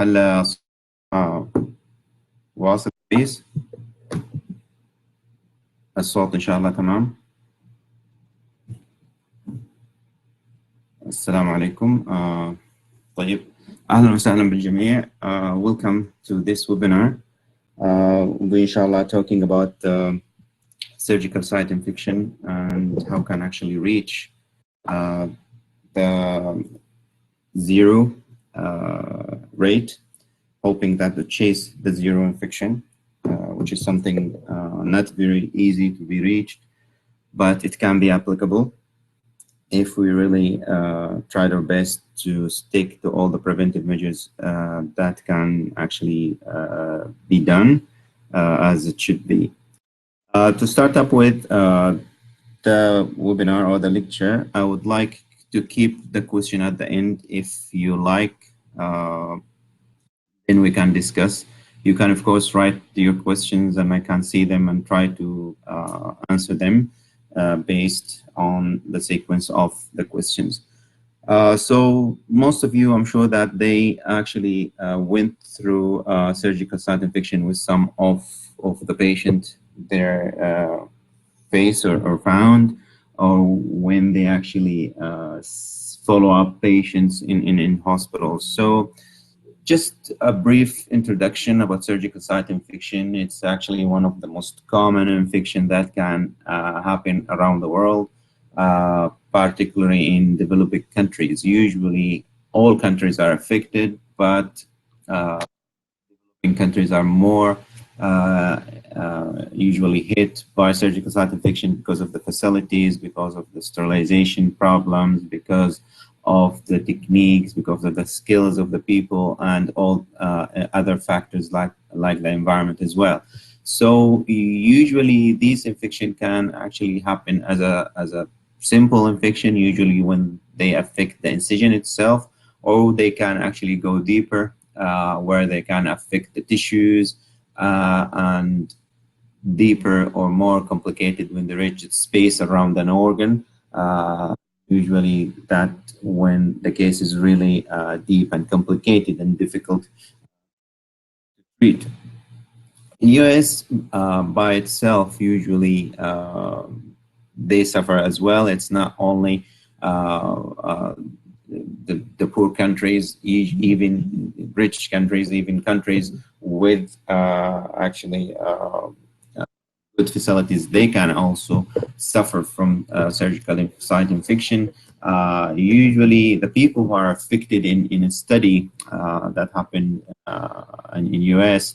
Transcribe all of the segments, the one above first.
هل واصل كويس؟ الصوت إن شاء الله تمام. السلام عليكم. طيب، أهلا وسهلا بالجميع. Welcome to this webinar. We inshallah talking about surgical site infection and how can actually reach the zero rate, hoping that to chase the zero infection, which is something not very easy to be reached, but it can be applicable if we really tried our best to stick to all the preventive measures that can actually be done as it should be. To start up with the webinar or the lecture, I would like to keep the question at the end if you like, then we can discuss. You can, of course, write your questions and I can see them and try to answer them based on the sequence of the questions. So most of you, I'm sure that they actually went through surgical site infection with some of the patient their face or found, or when they actually follow up patients in hospitals. So just a brief introduction about surgical site infection. It's actually one of the most common infection that can happen around the world, particularly in developing countries. Usually all countries are affected, but developing countries are more usually hit by surgical site infection because of the facilities, because of the sterilization problems, because of the techniques, because of the skills of the people, and all other factors like the environment as well. So usually these infection can actually happen as a simple infection, usually when they affect the incision itself, or they can actually go deeper where they can affect the tissues and deeper or more complicated when they reach space around an organ. Usually that when the case is really deep and complicated and difficult to treat. In US by itself, usually they suffer as well. It's not only the poor countries, even rich countries, even countries with actually good facilities, they can also suffer from surgical site infection. Usually the people who are affected in a study that happened in US,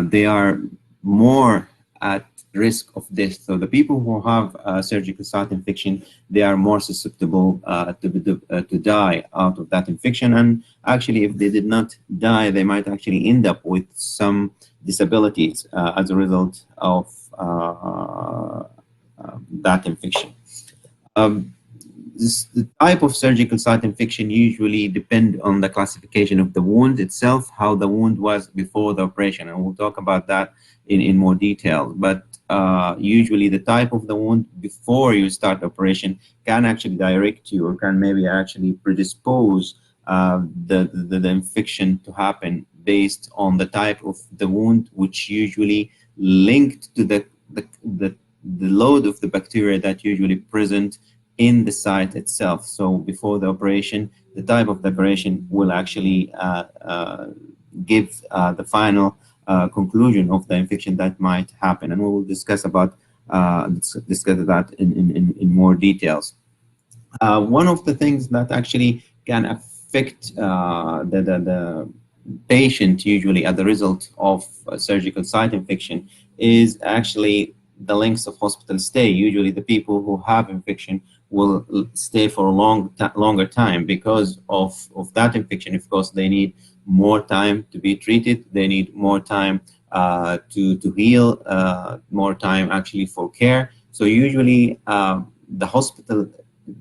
they are more at risk of death. So the people who have surgical site infection, they are more susceptible to die out of that infection. And actually, if they did not die, they might actually end up with some disabilities as a result of that infection. The type of surgical site infection usually depend on the classification of the wound itself, how the wound was before the operation, and we'll talk about that in more detail. But usually the type of the wound before you start operation can actually direct you or can maybe actually predispose the infection to happen based on the type of the wound, which usually linked to the load of the bacteria that usually present in the site itself. So before the operation, the type of the operation will actually give the final conclusion of the infection that might happen, and we will discuss about discuss that in more details. One of the things that actually can affect the patient usually as a result of surgical site infection is actually the length of hospital stay. Usually the people who have infection will stay for a longer time because of that infection. Of course, they need more time to be treated. They need more time to heal, more time actually for care. So usually the hospital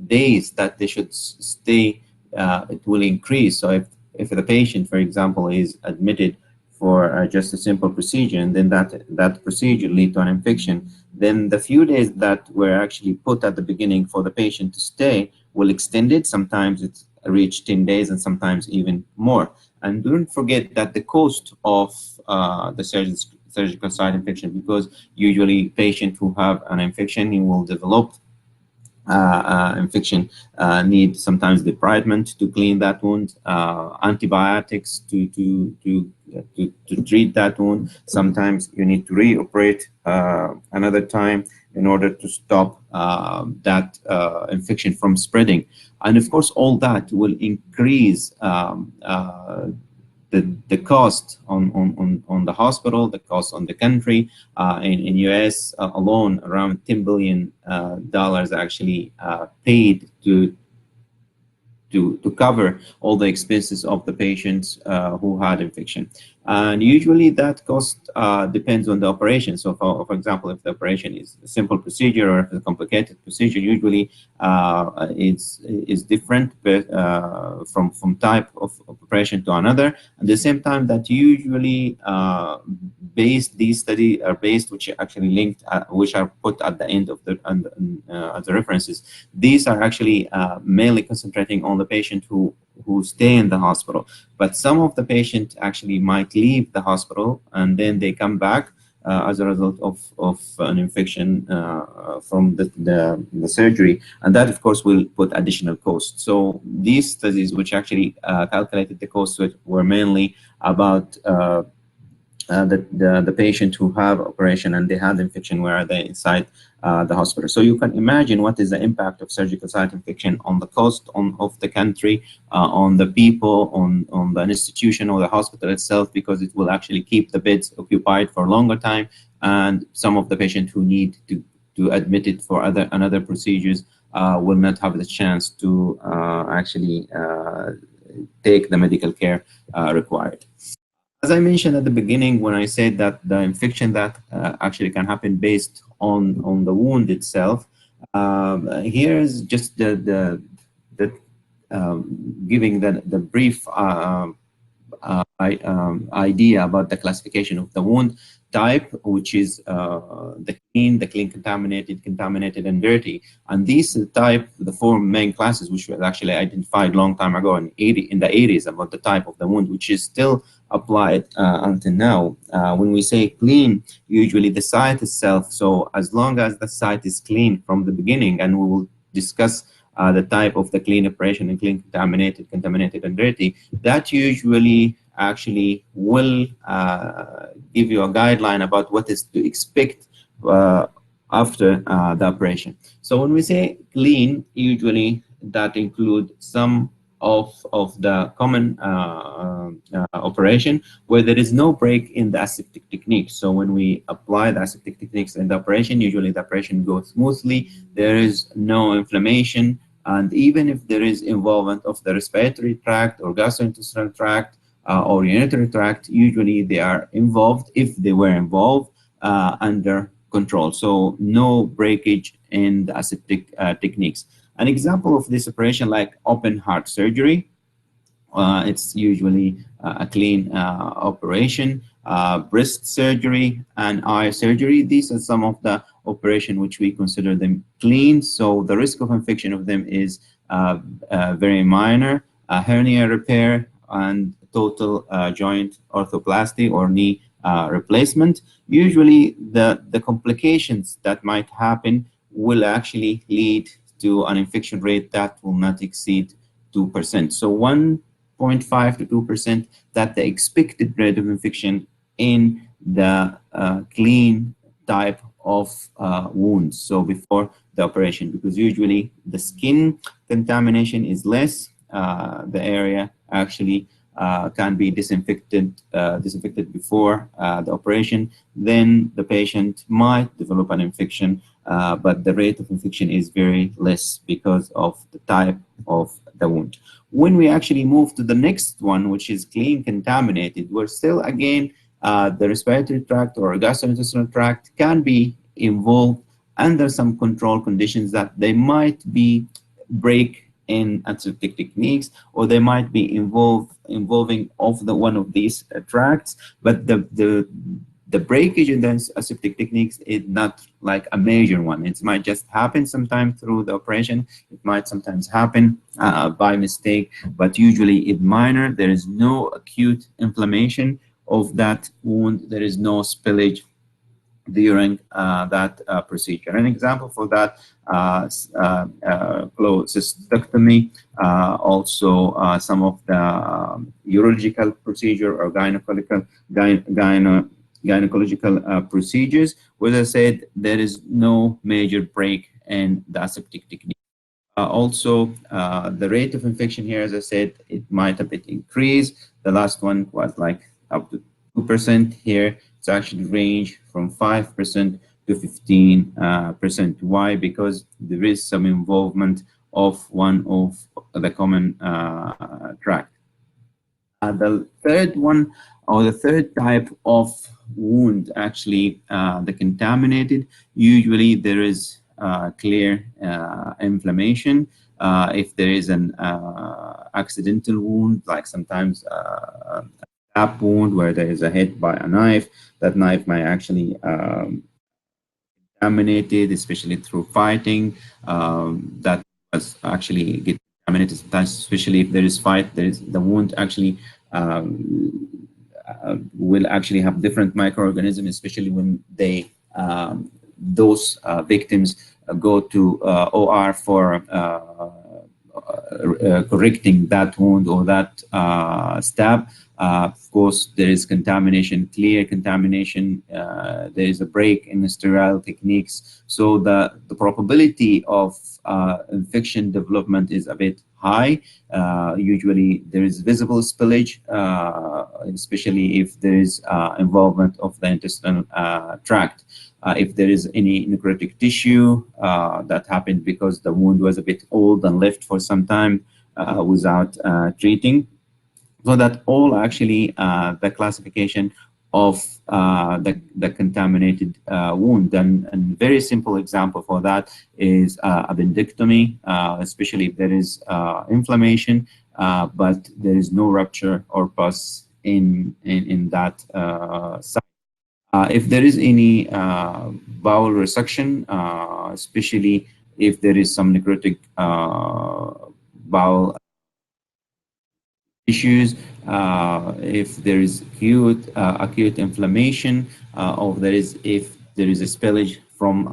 days that they should stay, it will increase. So if the patient, for example, is admitted for just a simple procedure, and then that procedure lead to an infection, then the few days that were actually put at the beginning for the patient to stay will extend it. Sometimes it's reach 10 days and sometimes even more. And don't forget that the cost of the surgical site infection, because usually patients who have an infection, he will develop infection, need sometimes debridement to clean that wound, antibiotics to treat that wound. Sometimes you need to reoperate another time in order to stop that infection from spreading. And of course, all that will increase the cost on the hospital, the cost on the country. In US alone, around $10 billion actually paid to cover all the expenses of the patients who had infection. And usually that cost depends on the operation. So for example, if the operation is a simple procedure or if it's a complicated procedure, usually it's different from type of operation to another. At the same time, that usually these studies are based, which are actually linked, which are put at the end of the references. These are actually mainly concentrating on the patient who stay in the hospital. But some of the patients actually might leave the hospital and then they come back as a result of an infection from the surgery. And that, of course, will put additional costs. So these studies, which actually calculated the costs, were mainly about the patient who have operation and they had infection where they inside the hospital. So you can imagine what is the impact of surgical site infection on the cost of the country, on the people, on the institution or the hospital itself, because it will actually keep the beds occupied for a longer time. And some of the patients who need to admit it for another procedures will not have the chance to actually take the medical care required. As I mentioned at the beginning, when I said that the infection that actually can happen based on the wound itself, here is just the giving the brief idea about the classification of the wound type, which is the clean, contaminated, and dirty. And these type, the four main classes, which were actually identified long time ago in the 80s about the type of the wound, which is still applied until now. When we say clean, usually the site itself, so as long as the site is clean from the beginning, and we will discuss the type of the clean operation and clean, contaminated, and dirty, that usually actually will give you a guideline about what is to expect after the operation. So when we say clean, usually that includes some of the common operation where there is no break in the aseptic technique. So when we apply the aseptic techniques in the operation, usually the operation goes smoothly, there is no inflammation, and even if there is involvement of the respiratory tract or gastrointestinal tract or urinary tract, usually they are involved, if they were involved, under control. So no breakage in the aseptic techniques. An example of this operation, like open heart surgery, it's usually a clean operation. Breast surgery and eye surgery, these are some of the operations which we consider them clean. So the risk of infection of them is very minor. Hernia repair and total joint orthoplasty or knee replacement. Usually the complications that might happen will actually lead to an infection rate that will not exceed 2%. So 1.5 to 2% that the expected rate of infection in the clean type of wounds, so before the operation, because usually the skin contamination is less, the area actually can be disinfected before the operation, then the patient might develop an infection, but the rate of infection is very less because of the type of the wound. When we actually move to the next one, which is clean contaminated, we're still again the respiratory tract or gastrointestinal tract can be involved under some control conditions that they might be break in aseptic techniques, or they might be involving one of these tracts, but the The breakage in the aseptic techniques is not like a major one. It might just happen sometime through the operation. It might sometimes happen by mistake, but usually it's minor. There is no acute inflammation of that wound. There is no spillage during that procedure. An example for that, cholecystectomy, also some of the urological procedure or gynecological procedures, where I said there is no major break in the aseptic technique. Also, the rate of infection here, as I said, it might a bit increase. The last one was like up to 2% here. It's actually range from 5% to 15%. Why? Because there is some involvement of one of the common tract. The third one, or the third type of wound, actually, the contaminated, usually there is clear inflammation. If there is an accidental wound, like sometimes a stab wound where there is a hit by a knife, that knife might actually contaminated, especially through fighting. That was actually get contaminated sometimes, especially if there is fight. There is the wound actually will actually have different microorganisms, especially when they those victims go to OR for correcting that wound or that stab. Of course, there is contamination, clear contamination. There is a break in the sterile techniques. So the probability of infection development is a bit high. Usually there is visible spillage, especially if there is involvement of the intestinal tract. If there is any necrotic tissue that happened because the wound was a bit old and left for some time without treating. So that all actually the classification of the contaminated wound. And very simple example for that is appendectomy, especially if there is inflammation, but there is no rupture or pus in that site. If there is any bowel resection, especially if there is some necrotic bowel issues, if there is acute inflammation, or if there is a spillage from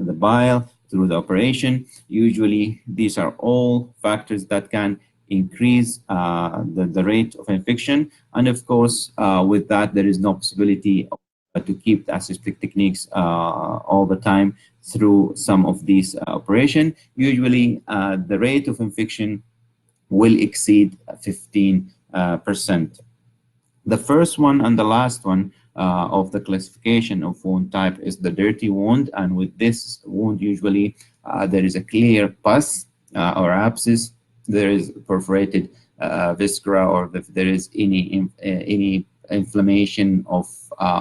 the bile through the operation. Usually, these are all factors that can increase the rate of infection. And of course, with that, there is no possibility to keep the aseptic techniques all the time through some of these operation. Usually, the rate of infection will exceed 15%. The first one and the last one of the classification of wound type is the dirty wound. And with this wound, usually there is a clear pus or abscess. There is perforated viscera, or if there is any inflammation of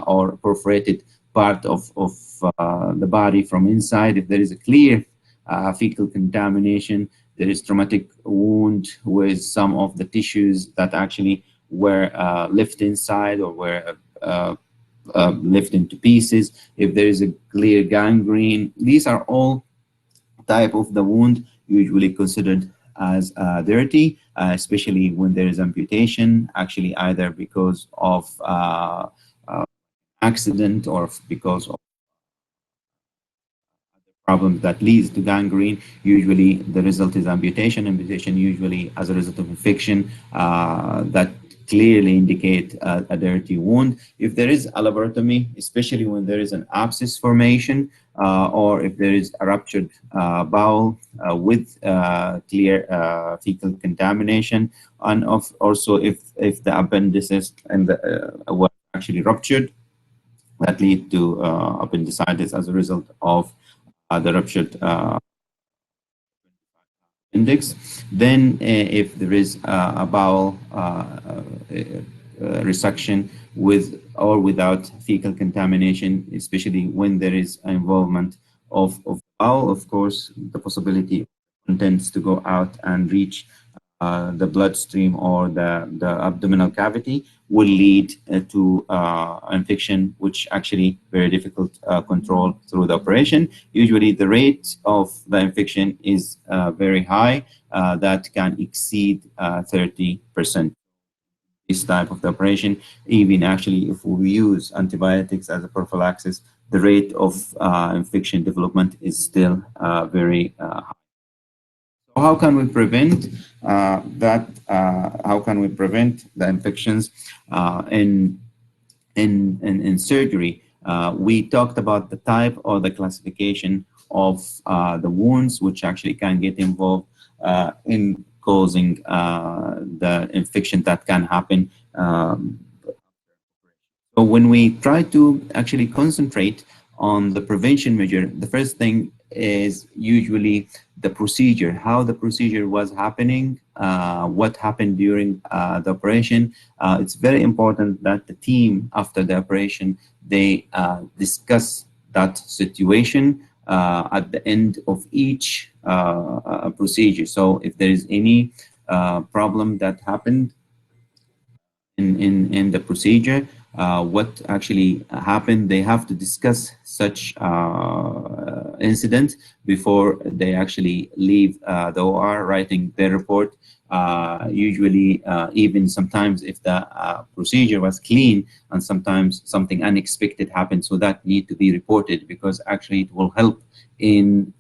or perforated part of the body from inside. If there is a clear fecal contamination, there is traumatic wound with some of the tissues that actually were left inside or were left into pieces. If there is a clear gangrene, these are all type of the wound usually considered as dirty, especially when there is amputation, actually either because of accident or because of problem that leads to gangrene. Usually the result is amputation. Amputation usually as a result of infection that clearly indicate a dirty wound. If there is a laparotomy, especially when there is an abscess formation, or if there is a ruptured bowel with clear fecal contamination, and also if the appendices and were actually ruptured, that lead to appendicitis as a result of the ruptured index. Then if there is a bowel resection with or without fecal contamination, especially when there is involvement of bowel, of course, the possibility of contents to go out and reach the bloodstream or the abdominal cavity will lead to infection, which actually very difficult control through the operation. Usually the rate of the infection is very high, that can exceed 30%. This type of the operation, even actually if we use antibiotics as a prophylaxis, the rate of infection development is still very high. So how can we prevent that? How can we prevent the infections in surgery? We talked about the type or the classification of the wounds, which actually can get involved in causing the infection that can happen. So when we try to actually concentrate on the prevention measure, the first thing is usually the procedure, how the procedure was happening, what happened during the operation. It's very important that the team after the operation, they discuss that situation at the end of each procedure. So if there is any problem that happened in the procedure, what actually happened, they have to discuss such incident before they actually leave the OR, writing their report. Usually, even sometimes if the procedure was clean and sometimes something unexpected happened, so that need to be reported, because actually it will help in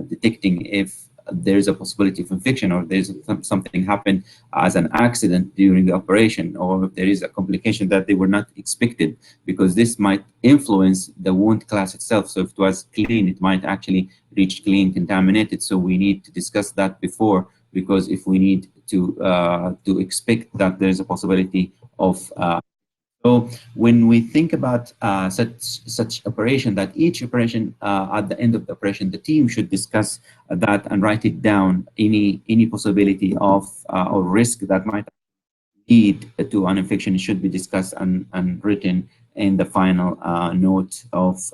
detecting if there's a possibility of infection, or there's something happened as an accident during the operation, or if there is a complication that they were not expected, because this might influence the wound class itself. So if it was clean, it might actually reach clean contaminated. So we need to discuss that before, because if we need to expect that there's a possibility of so when we think about such operation, that each operation, at the end of the operation, the team should discuss that and write it down, any possibility of or risk that might lead to an infection should be discussed and written in the final note of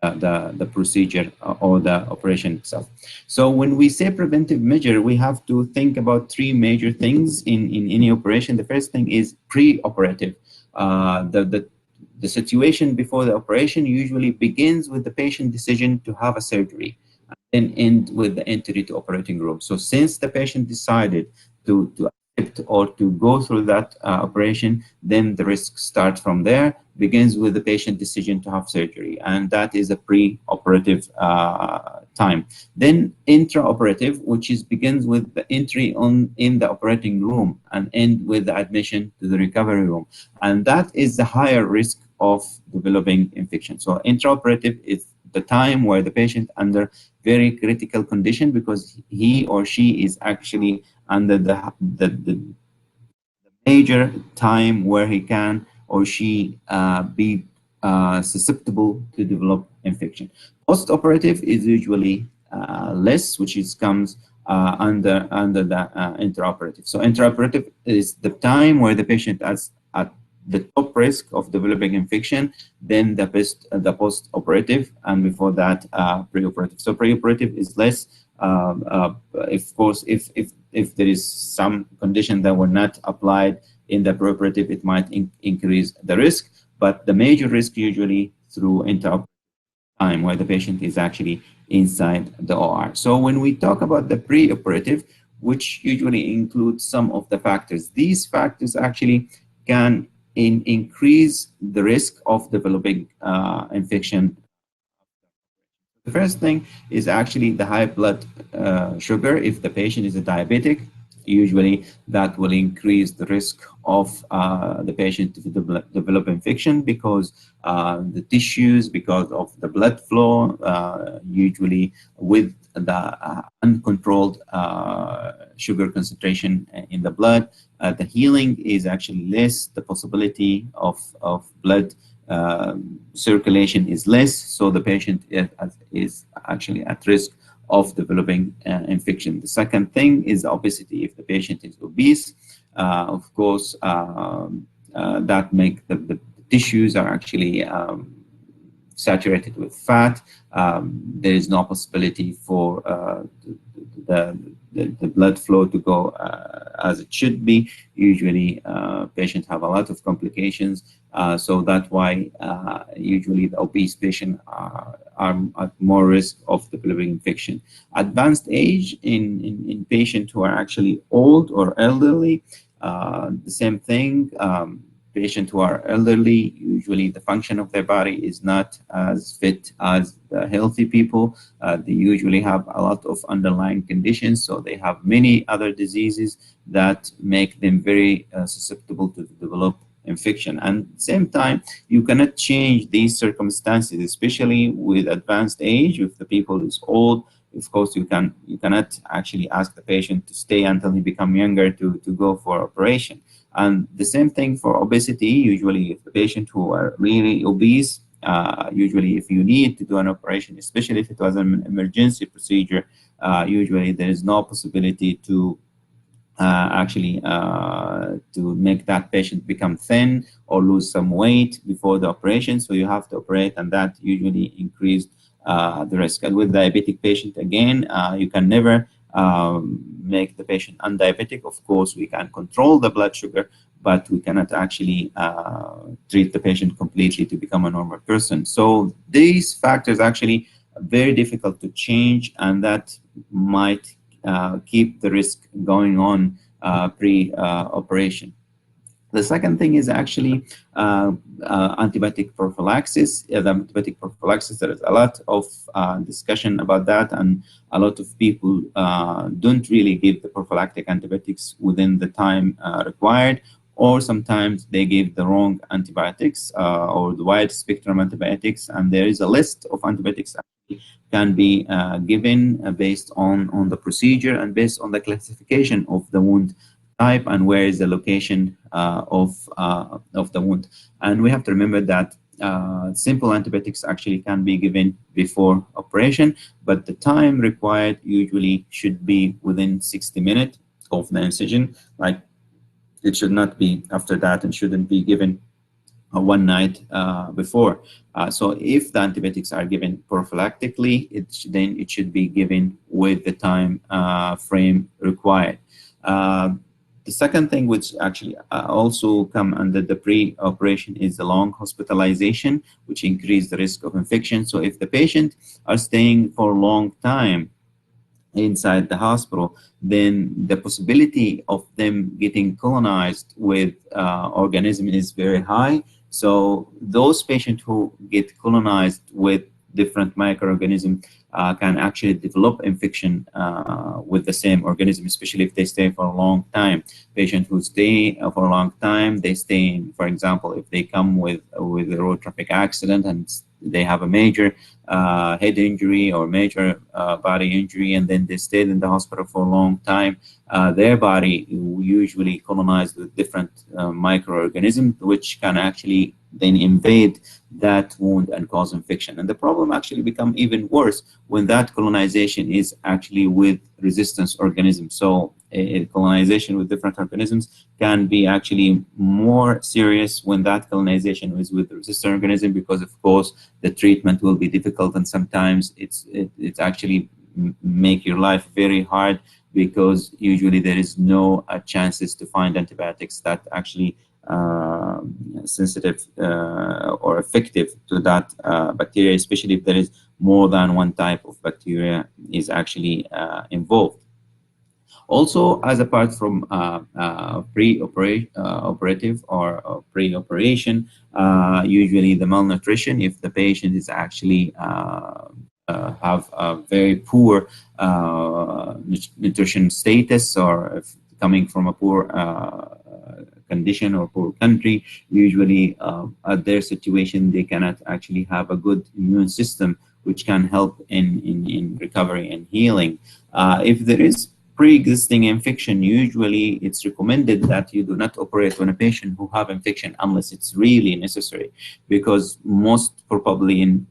the procedure or the operation itself. So when we say preventive measure, we have to think about three major things in any operation. The first thing is pre-operative. The situation before the operation usually begins with the patient decision to have a surgery and end with the entry to operating room. So since the patient decided to accept or to go through that operation, then the risk starts from there, begins with the patient decision to have surgery, and that is a pre-operative time. Then intraoperative, which is begins with the entry in the operating room and end with the admission to the recovery room, and that is the higher risk of developing infection. So intraoperative is the time where the patient under very critical condition, because he or she is actually under the major time where he can or she be susceptible to develop infection. Post-operative is usually less, which is comes under the intraoperative. So intraoperative is the time where the patient is at the top risk of developing infection, then the post-operative, and before that preoperative. So preoperative is less. Of course, if there is some condition that were not applied in the preoperative, it might increase the risk. But the major risk usually through intraoperative time, where the patient is actually inside the OR. So when we talk about the preoperative, which usually includes some of the factors, these factors actually can increase the risk of developing infection. The first thing is actually the high blood sugar. If the patient is a diabetic, usually that will increase the risk of the patient to develop infection, because the tissues, because of the blood flow, usually with the uncontrolled sugar concentration in the blood, the healing is actually less, the possibility of blood circulation is less, so the patient is actually at risk of developing infection. The second thing is obesity. If the patient is obese, of course, that make the tissues are actually saturated with fat. There is no possibility for the blood flow to go as it should be. Usually, patients have a lot of complications, so that's why usually the obese patients are at more risk of developing infection. Advanced age in patients who are actually old or elderly, the same thing. Patients who are elderly, usually the function of their body is not as fit as the healthy people. They usually have a lot of underlying conditions, so they have many other diseases that make them very susceptible to develop infection. And at the same time, you cannot change these circumstances, especially with advanced age. If the people is old, of course, you cannot actually ask the patient to stay until he become younger to go for operation. And the same thing for obesity. Usually, if the patient who are really obese, usually if you need to do an operation, especially if it was an emergency procedure, usually there is no possibility to to make that patient become thin or lose some weight before the operation. So you have to operate, and that usually increased the risk. And with diabetic patient, again, you can never make the patient undiabetic. Of course, we can control the blood sugar, but we cannot actually treat the patient completely to become a normal person. So these factors actually are very difficult to change, and that might keep the risk going on pre-operation. The second thing is actually antibiotic prophylaxis. The antibiotic prophylaxis, there is a lot of discussion about that, and a lot of people don't really give the prophylactic antibiotics within the time required, or sometimes they give the wrong antibiotics or the wide spectrum antibiotics, and there is a list of antibiotics actually can be given based on the procedure and based on the classification of the wound type and where is the location of the wound. And we have to remember that simple antibiotics actually can be given before operation, but the time required usually should be within 60 minutes of the incision. Like, it should not be after that and shouldn't be given one night before. So if the antibiotics are given prophylactically, then it should be given with the time frame required. The second thing, which actually also come under the pre-operation, is the long hospitalization, which increase the risk of infection. So if the patient are staying for a long time inside the hospital, then the possibility of them getting colonized with organism is very high. So those patients who get colonized with different microorganisms can actually develop infection with the same organism, especially if they stay for a long time. Patients who stay for a long time, they stay in, for example, if they come with a road traffic accident and they have a major head injury or major body injury, and then they stayed in the hospital for a long time, their body usually colonized with different microorganisms, which can actually then invade that wound and cause infection. And the problem actually become even worse when that colonization is actually with resistance organisms. So a colonization with different organisms can be actually more serious when that colonization is with resistant organism, because of course the treatment will be difficult, and sometimes it's actually make your life very hard, because usually there is no chances to find antibiotics that actually sensitive or effective to that bacteria, especially if there is more than one type of bacteria is actually involved. Also, as apart from pre-operative or pre-operation, usually the malnutrition, if the patient is actually have a very poor nutrition status, or if coming from a poor condition or poor country, usually at their situation they cannot actually have a good immune system which can help in recovery and healing. If there is pre-existing infection, usually it's recommended that you do not operate on a patient who have infection unless it's really necessary, because most probably in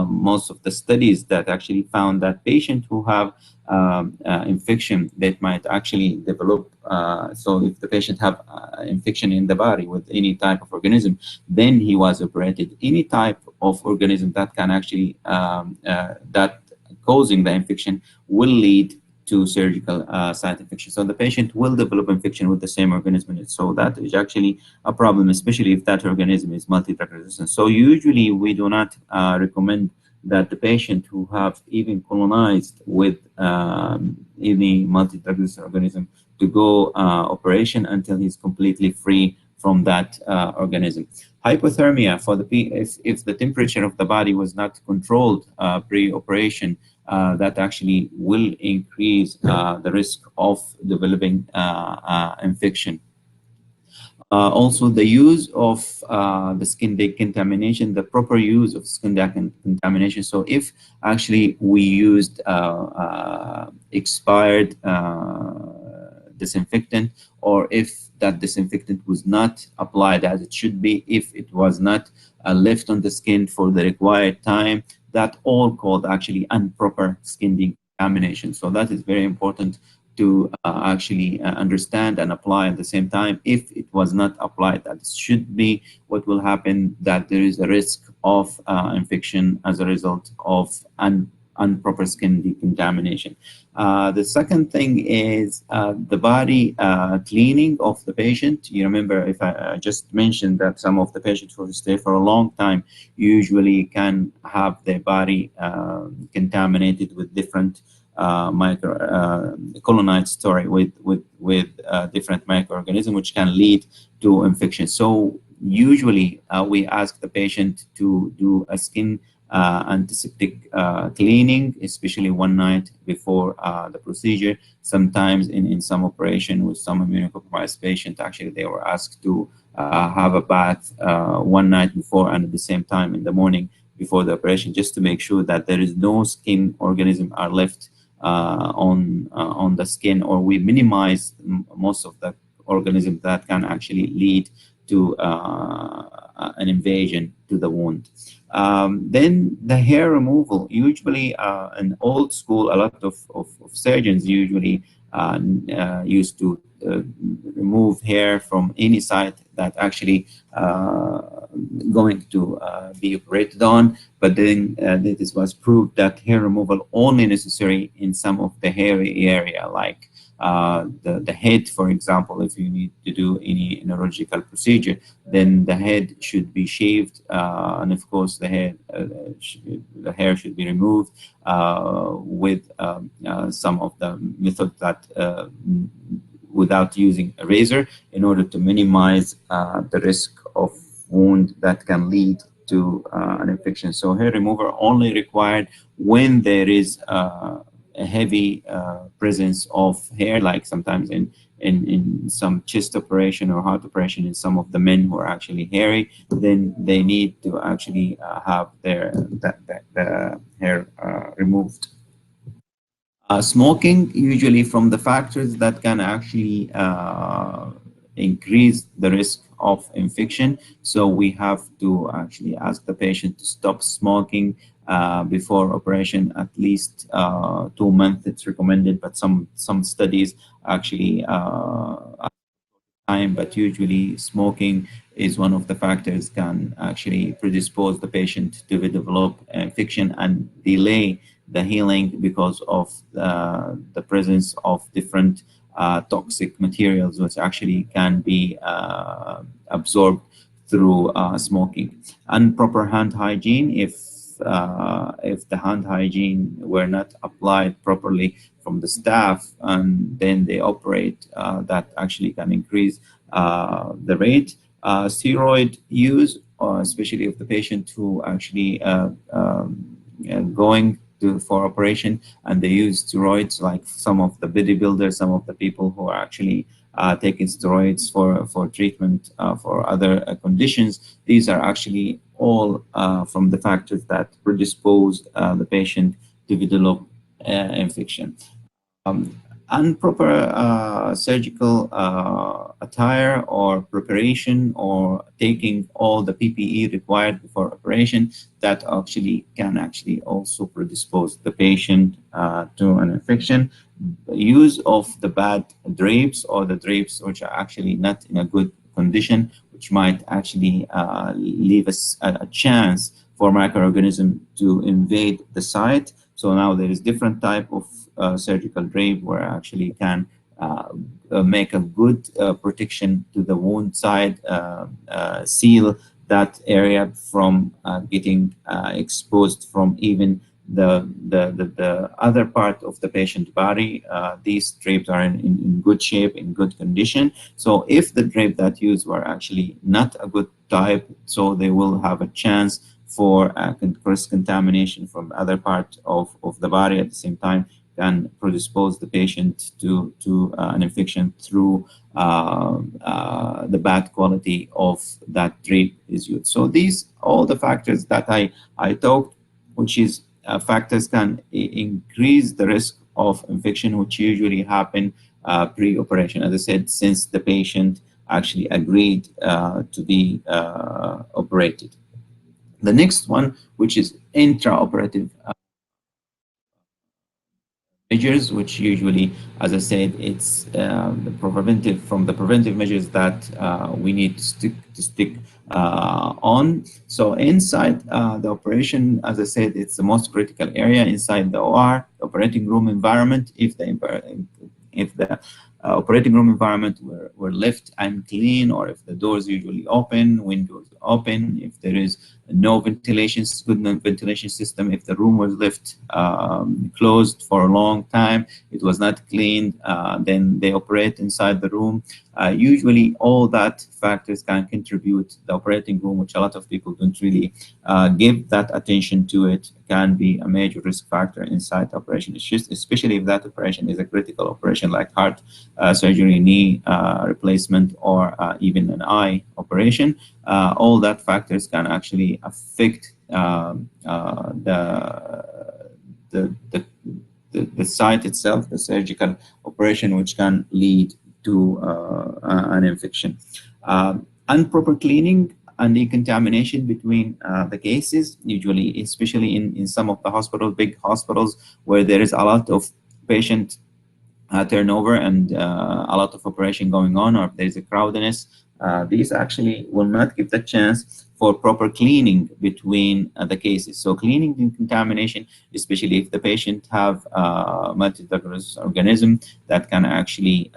most of the studies that actually found that patients who have infection that might actually develop, so if the patient have infection in the body with any type of organism, then he was operated. Any type of organism that can actually that causing the infection will lead to surgical site infection. So the patient will develop infection with the same organism. So that is actually a problem, especially if that organism is multi-drug resistant. So usually we do not recommend that the patient who have even colonized with any multi-drug resistant organism to go operation until he's completely free from that organism. Hypothermia for if the temperature of the body was not controlled pre-operation, that actually will increase the risk of developing infection. Also, the use of the skin decontamination, the proper use of skin decontamination. So, if actually we used expired disinfectant, or if that disinfectant was not applied as it should be, if it was not left on the skin for the required time, that all called actually improper skin decontamination. So that is very important to actually understand and apply at the same time. If it was not applied that it should be, what will happen that there is a risk of infection as a result of improper skin decontamination. The second thing is the body cleaning of the patient. You remember, if I just mentioned that some of the patients who stay for a long time usually can have their body contaminated with different colonized, sorry, with different microorganisms, which can lead to infection. So usually we ask the patient to do a skin antiseptic cleaning, especially one night before the procedure. Sometimes in some operation with some immunocompromised patient, actually they were asked to have a bath one night before and at the same time in the morning before the operation, just to make sure that there is no skin organism are left on the skin, or we minimize most of the organisms that can actually lead to an invasion to the wound. Then the hair removal. Usually in old school, a lot of surgeons usually used to remove hair from any site that actually going to be operated on. But then this was proved that hair removal only necessary in some of the hairy area, like the head, for example. If you need to do any neurological procedure, then the head should be shaved, and of course the hair should be removed with some of the method that without using a razor, in order to minimize the risk of wound that can lead to an infection. So hair remover only required when there is a heavy presence of hair, like sometimes in some chest operation or heart operation in some of the men who are actually hairy, then they need to actually have the hair removed. Smoking, usually from the factors that can actually increase the risk of infection. So we have to actually ask the patient to stop smoking before operation, at least 2 months. It's recommended, but some studies actually time, but usually smoking is one of the factors can actually predispose the patient to develop infection and delay the healing because of the presence of different toxic materials which actually can be absorbed through smoking. Improper hand hygiene. If the hand hygiene were not applied properly from the staff and then they operate, that actually can increase the rate. Steroid use, especially if the patient who actually going for operation and they use steroids, like some of the bodybuilders, some of the people who are actually taking steroids for treatment for other conditions. These are actually all from the factors that predispose the patient to develop infection. Um, Improper surgical attire or preparation, or taking all the PPE required before operation, that actually can actually also predispose the patient to an infection. The use of the bad drapes, or the drapes which are actually not in a good condition, which might actually leave us a chance for microorganism to invade the site. So now there is different type of surgical drape where actually can make a good protection to the wound side, seal that area from getting exposed from even the other part of the patient body. These drapes are in good shape, in good condition. So if the drape that used were actually not a good type, so they will have a chance for cross contamination from other part of the body at the same time, can predispose the patient to an infection through the bad quality of that drape is used. So these all the factors that I talked, which is factors can increase the risk of infection, which usually happen pre-operation. As I said, since the patient actually agreed to be operated. The next one, which is intraoperative measures, which usually, as I said, it's the preventive measures that we need to stick on. So inside the operation, as I said, it's the most critical area inside the OR operating room environment. If the operating room environment were left unclean, or if the doors usually open, windows open, if there is no ventilation, good ventilation system, if the room was left closed for a long time, it was not cleaned, then they operate inside the room. Usually all that factors can contribute the operating room, which a lot of people don't really give that attention to it, can be a major risk factor inside the operation. It's just, especially if that operation is a critical operation like heart surgery, knee replacement, or even an eye operation. All that factors can actually affect the site itself, the surgical operation, which can lead to an infection. Improper cleaning and decontamination between the cases, usually, especially in some of the hospitals, big hospitals, where there is a lot of patient turnover and a lot of operation going on, or if there's a crowdedness, these actually will not give the chance for proper cleaning between the cases. So cleaning and contamination, especially if the patient have multi-tuberculous organism that can actually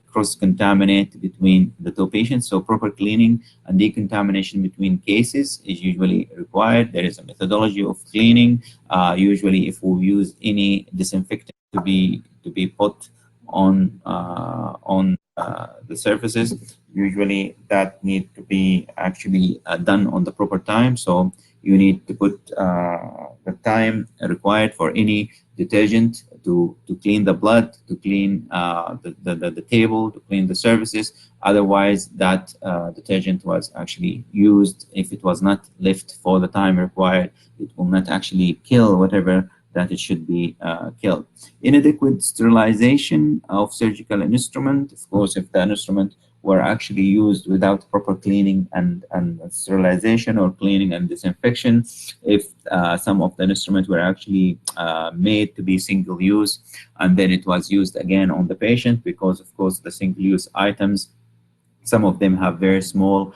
cross-contaminate between the two patients. So proper cleaning and decontamination between cases is usually required. There is a methodology of cleaning. Usually if we use any disinfectant to be put on the surfaces, usually that need to be actually done on the proper time. So you need to put the time required for any detergent to clean the blood, to clean the table, to clean the surfaces. Otherwise, that detergent was actually used. If it was not left for the time required, it will not actually kill whatever that it should be killed. Inadequate sterilization of surgical instrument. Of course, if the instrument were actually used without proper cleaning and sterilization, or cleaning and disinfection, if some of the instruments were actually made to be single use, and then it was used again on the patient, because of course the single use items, some of them have very small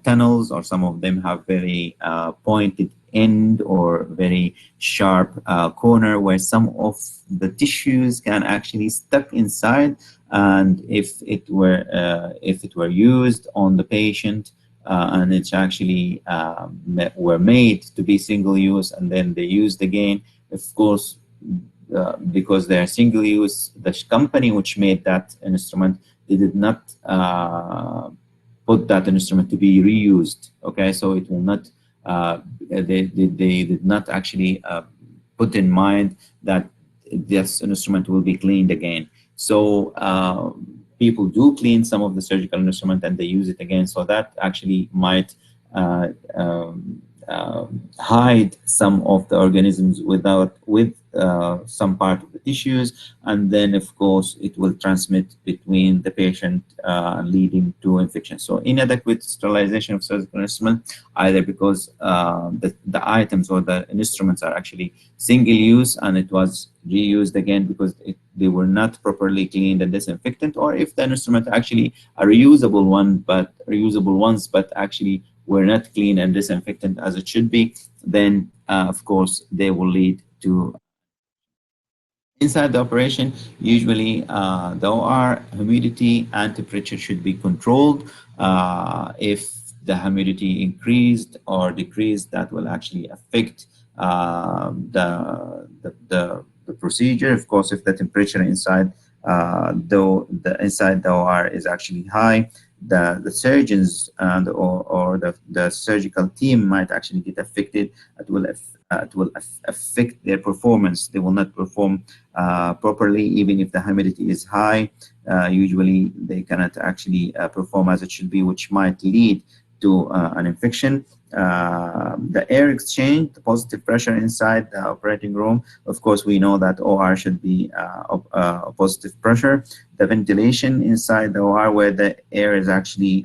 tunnels, or some of them have very pointed end or very sharp corner, where some of the tissues can actually stuck inside. And if it were used on the patient, and it's actually were made to be single use, and then they used again, of course, because they're single use, the company which made that instrument, they did not put that instrument to be reused. Okay, so it will not. They did not actually put in mind that this instrument will be cleaned again. So people do clean some of the surgical instrument and they use it again. So that actually might hide some of the organisms with some part of the tissues, and then of course it will transmit between the patient, leading to infection. So inadequate sterilization of surgical instrument, either because the items or the instruments are actually single use and it was reused again because they were not properly cleaned and disinfectant, or if the instrument actually a reusable ones, but actually were not clean and disinfectant as it should be, then of course they will lead to Inside the operation, usually the OR humidity and temperature should be controlled. If the humidity increased or decreased, that will actually affect the procedure. Of course, if the temperature inside though the inside the OR is actually high, the surgeons and or the surgical team might actually get affected. It will affect their performance. They will not perform properly, even if the humidity is high. Usually, they cannot actually perform as it should be, which might lead to an infection. The air exchange, the positive pressure inside the operating room. Of course, we know that OR should be positive pressure. The ventilation inside the OR, where the air is actually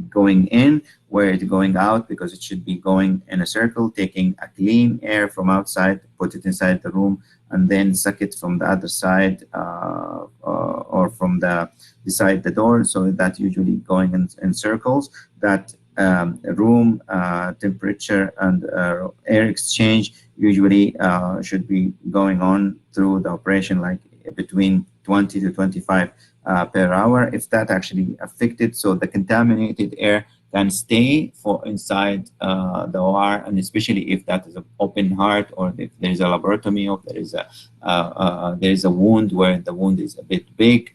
going in, where it's going out, because it should be going in a circle, taking a clean air from outside, put it inside the room, and then suck it from the other side or from the beside the door. So that usually going in circles. That room temperature and air exchange usually should be going on through the operation, like between 20 to 25 per hour. If that actually affected, so the contaminated air can stay for inside the OR, and especially if that is an open heart, or if there is a laparotomy, or there is a wound where the wound is a bit big,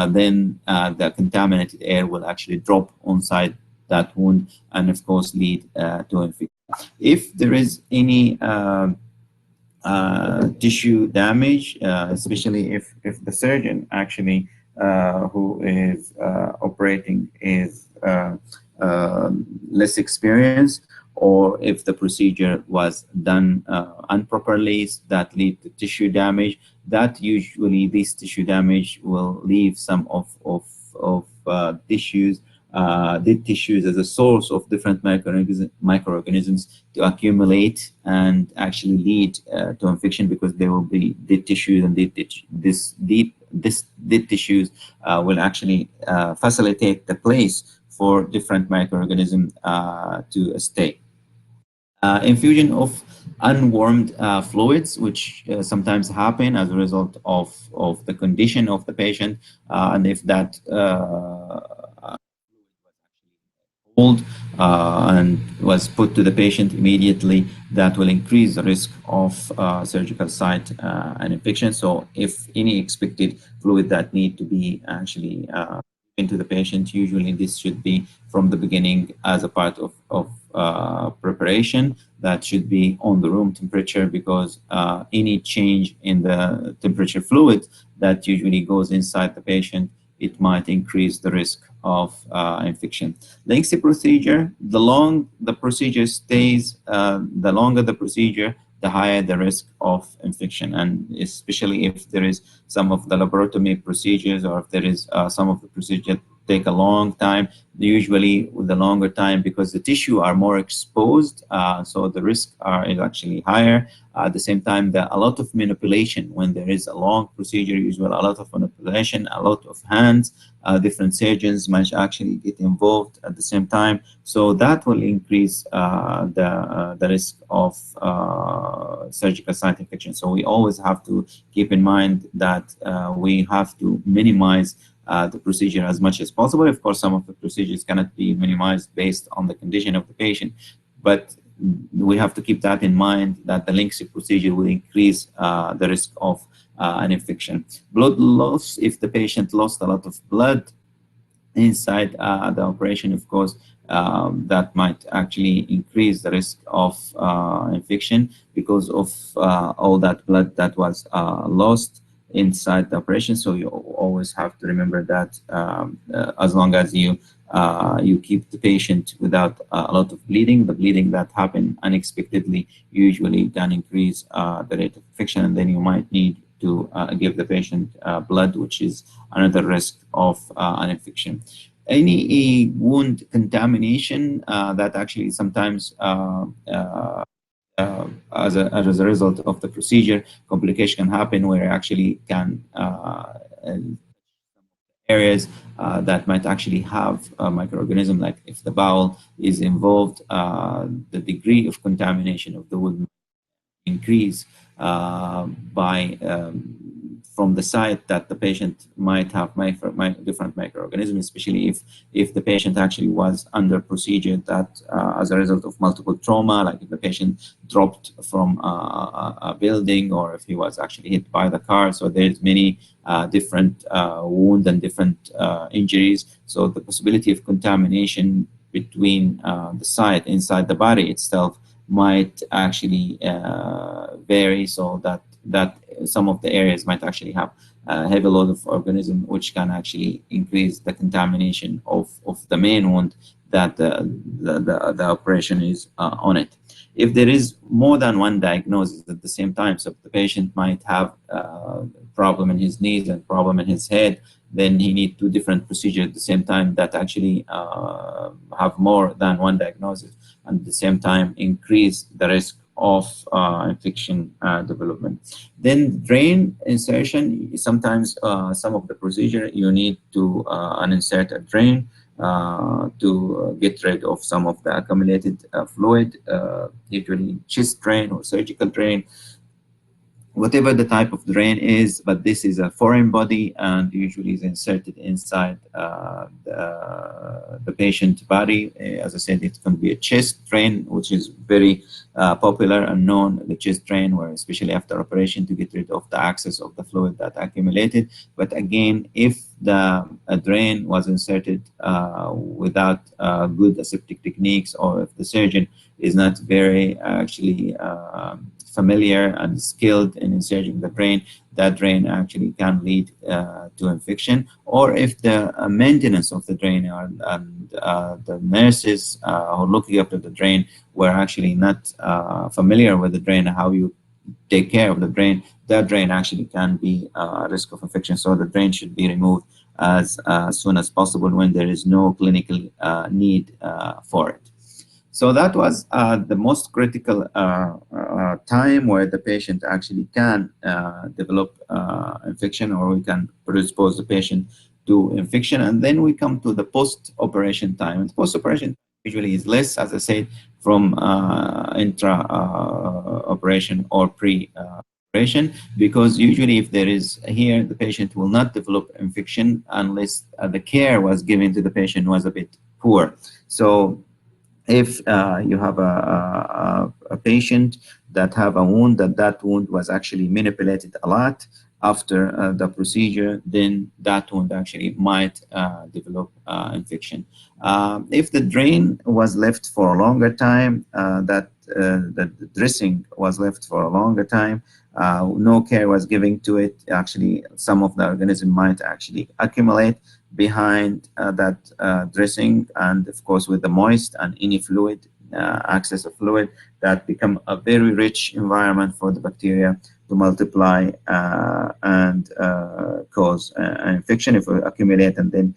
then the contaminated air will actually drop inside that wound, and of course lead to infection. If there is any tissue damage, especially if the surgeon actually who is operating is less experienced, or if the procedure was done improperly, that lead to tissue damage. That usually this tissue damage will leave some of tissues, dead tissues, as a source of different microorganisms to accumulate and actually lead to infection, because there will be dead tissues, and this dead tissues will actually facilitate the place for different microorganisms to stay. Infusion of unwarmed fluids, which sometimes happen as a result of the condition of the patient, and if that cold and was put to the patient immediately, that will increase the risk of surgical site and infection. So if any expected fluid that need to be actually into the patient, usually this should be from the beginning as a part of preparation. That should be on the room temperature, because any change in the temperature fluid that usually goes inside the patient, it might increase the risk of infection. Lengthy procedure, the long the procedure stays, the longer the procedure, the higher the risk of infection. And especially if there is some of the laparotomy procedures, or if there is some of the procedures take a long time, usually with the longer time, because the tissue are more exposed, so the risk is actually higher. At the same time, a lot of manipulation when there is a long procedure, usually a lot of manipulation, a lot of hands, different surgeons might actually get involved at the same time. So that will increase the risk of surgical site infection. So we always have to keep in mind that we have to minimize the procedure as much as possible. Of course, some of the procedures cannot be minimized based on the condition of the patient, but we have to keep that in mind, that the lengthy procedure will increase the risk of an infection. Blood loss, if the patient lost a lot of blood inside the operation, of course, that might actually increase the risk of infection, because of all that blood that was lost inside the operation. So you always have to remember that as long as you keep the patient without a lot of bleeding, the bleeding that happen unexpectedly usually can increase the rate of infection, and then you might need to give the patient blood, which is another risk of an infection. Any wound contamination that actually sometimes as a result of the procedure, complication can happen, where actually can areas that might actually have a microorganism, like if the bowel is involved, the degree of contamination of the wound increase by from the site that the patient might have different microorganisms, especially if the patient actually was under procedure that as a result of multiple trauma, like if the patient dropped from a building or if he was actually hit by the car. So there's many different wounds and different injuries. So the possibility of contamination between the site inside the body itself might actually vary, so that some of the areas might actually have a heavy load of organism, which can actually increase the contamination of the main wound that the operation is on it. If there is more than one diagnosis at the same time, so the patient might have problem in his knees and problem in his head, then he needs two different procedures at the same time that actually have more than one diagnosis, and at the same time increase the risk of infection development. Then drain insertion, sometimes some of the procedure you need to uninsert a drain to get rid of some of the accumulated fluid, usually chest drain or surgical drain, whatever the type of drain is, but this is a foreign body and usually is inserted inside the patient body. As I said, it can be a chest drain, which is very popular and known, the chest drain, where especially after operation to get rid of the excess of the fluid that accumulated. But again, if the drain was inserted without good aseptic techniques, or if the surgeon is not very actually familiar and skilled in inserting the drain, that drain actually can lead to infection. Or if the maintenance of the drain and the nurses who are looking after the drain were actually not familiar with the drain, how you take care of the drain, that drain actually can be a risk of infection. So the drain should be removed as soon as possible when there is no clinical need for it. So that was the most critical time where the patient actually can develop infection, or we can predispose the patient to infection. And then we come to the post-operation time. And post-operation usually is less, as I said, from intra-operation or pre-operation, because usually if there is here, the patient will not develop infection unless the care was given to the patient was a bit poor. So if you have a patient that have a wound, that wound was actually manipulated a lot after the procedure, then that wound actually might develop infection. If the drain was left for a longer time, that the dressing was left for a longer time, no care was given to it, actually some of the organism might actually accumulate behind that dressing, and of course with the moist and any fluid, access of fluid, that become a very rich environment for the bacteria to multiply and cause an infection if it accumulate, and then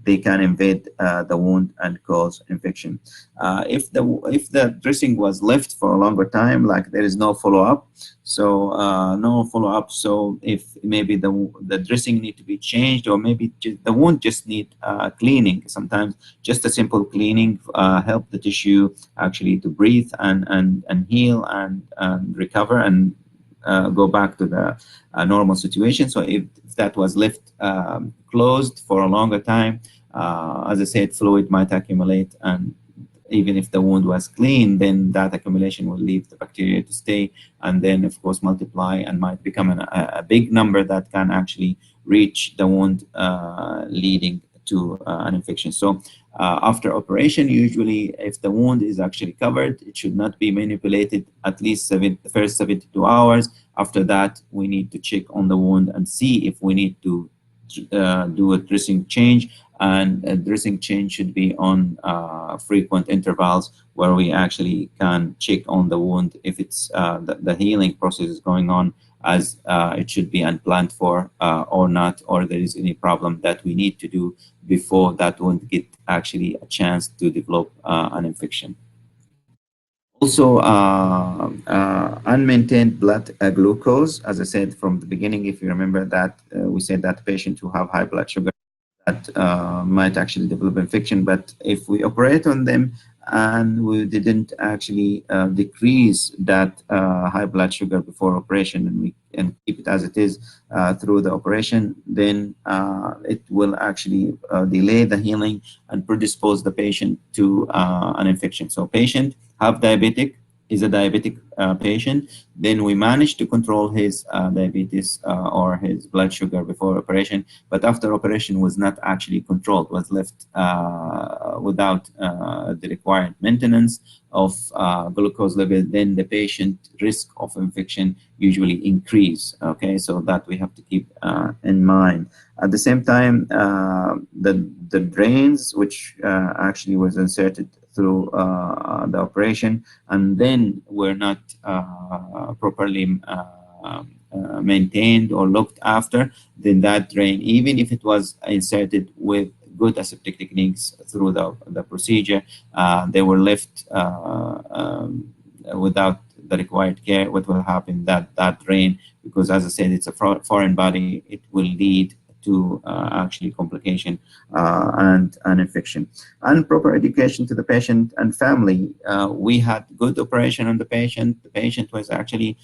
they can invade the wound and cause infection. If the dressing was left for a longer time, like there is no follow-up, so no follow-up, so if maybe the dressing need to be changed, or maybe the wound just need cleaning. Sometimes just a simple cleaning help the tissue actually to breathe and heal and recover and go back to the normal situation. So if that was left closed for a longer time, as I said, fluid might accumulate, and even if the wound was clean, then that accumulation will leave the bacteria to stay, and then of course multiply and might become a big number that can actually reach the wound, leading to an infection. So after operation, usually if the wound is actually covered, it should not be manipulated at least the first 72 hours. After that, we need to check on the wound and see if we need to do a dressing change, and a dressing change should be on frequent intervals, where we actually can check on the wound if it's the healing process is going on as it should be unplanned for or not, or there is any problem that we need to do before that wound get actually a chance to develop an infection. Also, unmaintained blood glucose, as I said from the beginning, if you remember that we said that patients who have high blood sugar that might actually develop infection, but if we operate on them and we didn't actually decrease that high blood sugar before operation, and we and keep it as it is through the operation, then it will actually delay the healing and predispose the patient to an infection. So patient have diabetic, is a diabetic patient, then we managed to control his diabetes or his blood sugar before operation, but after operation was not actually controlled, was left without the required maintenance of glucose level, then the patient risk of infection usually increase. Okay, so that we have to keep in mind. At the same time, the drains, which actually was inserted through the operation, and then were not properly maintained or looked after, then that drain, even if it was inserted with good aseptic techniques through the procedure, they were left without the required care. What will happen, that that drain, because as I said, it's a foreign body, it will lead to actually complication and an infection. And proper education to the patient and family. We had good operation on the patient. The patient was actually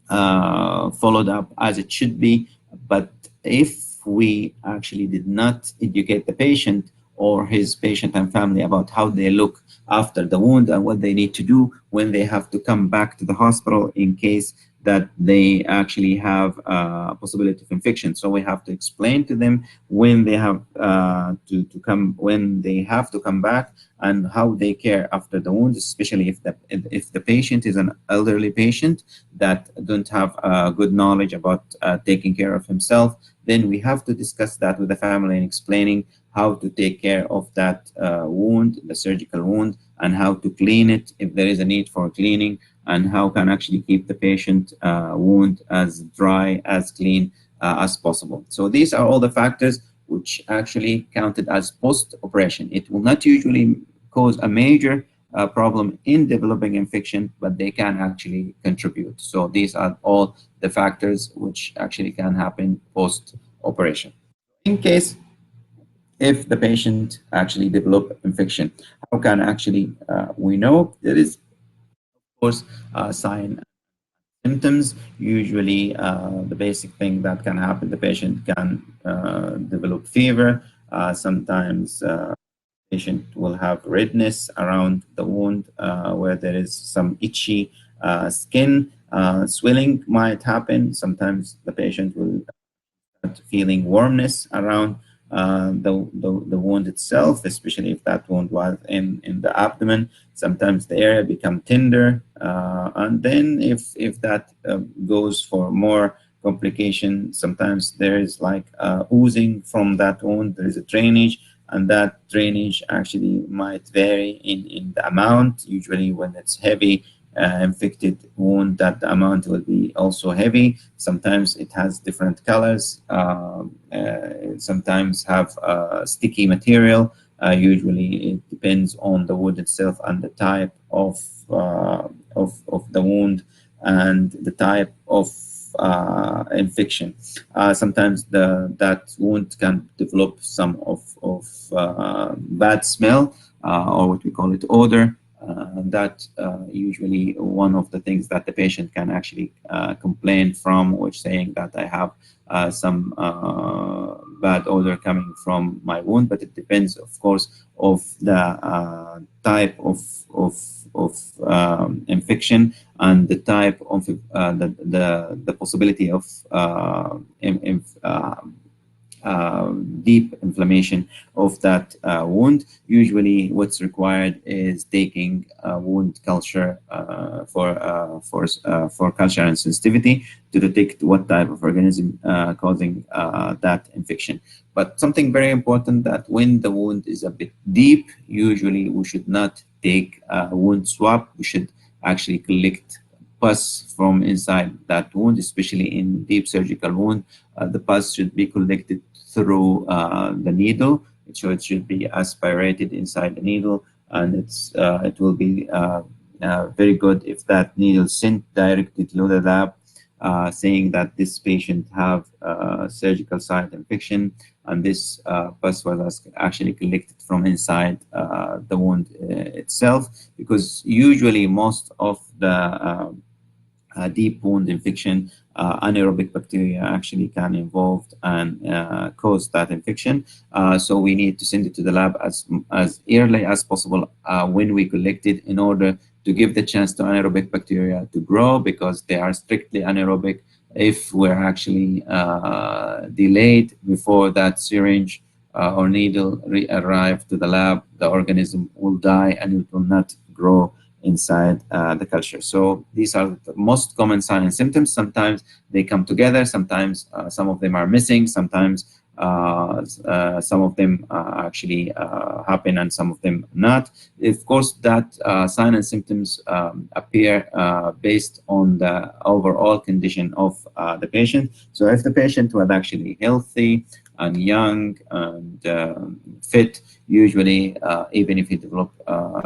followed up as it should be. But if we actually did not educate the patient or his patient and family about how they look after the wound and what they need to do when they have to come back to the hospital in case that they actually have a possibility of infection. So we have to explain to them when they have when they have to come back, and how they care after the wound, especially if the patient is an elderly patient that don't have good knowledge about taking care of himself. Then we have to discuss that with the family and explaining how to take care of that wound, the surgical wound, and how to clean it if there is a need for cleaning, and how can actually keep the patient wound as dry, as clean as possible. So these are all the factors which actually counted as post-operation. It will not usually cause a major problem in developing infection, but they can actually contribute. So these are all the factors which actually can happen post-operation. In case if the patient actually develop infection, how can actually we know? There is, of course, sign symptoms. Usually, the basic thing that can happen, the patient can develop fever. Sometimes patient will have redness around the wound where there is some itchy skin. Swelling might happen. Sometimes the patient will start feeling warmness around the wound itself, especially if that wound was in the abdomen. Sometimes the area become tender, and then if that goes for more complication, sometimes there is like oozing from that wound. There is a drainage, and that drainage actually might vary in the amount. Usually when it's heavy infected wound, that the amount will be also heavy. Sometimes it has different colors, sometimes have sticky material. Usually it depends on the wound itself and the type of the wound and the type of infection. Sometimes that wound can develop some bad smell, or what we call it odor. That usually one of the things that the patient can actually complain from, which saying that I have some bad odor coming from my wound. But it depends, of course, of the type of infection and the type of the possibility of deep inflammation of that wound. Usually, what's required is taking wound culture for culture and sensitivity to detect what type of organism causing that infection. But something very important, that when the wound is a bit deep, usually we should not take a wound swab. We should actually collect pus from inside that wound, especially in deep surgical wound. The pus should be collected through the needle, so it should be aspirated inside the needle, and it will be very good if that needle sent directly to the lab saying that this patient have surgical site infection, and this pus was actually collected from inside the wound itself, because usually most of the deep wound infection, anaerobic bacteria actually can involve and cause that infection. So we need to send it to the lab as early as possible when we collect it, in order to give the chance to anaerobic bacteria to grow, because they are strictly anaerobic. If we're actually delayed before that syringe or needle arrive to the lab, the organism will die and it will not grow inside the culture. So these are the most common signs and symptoms. Sometimes they come together, sometimes some of them are missing, sometimes some of them actually happen and some of them not. Of course, that signs and symptoms appear based on the overall condition of the patient. So if the patient was actually healthy and young and fit, usually even if he develop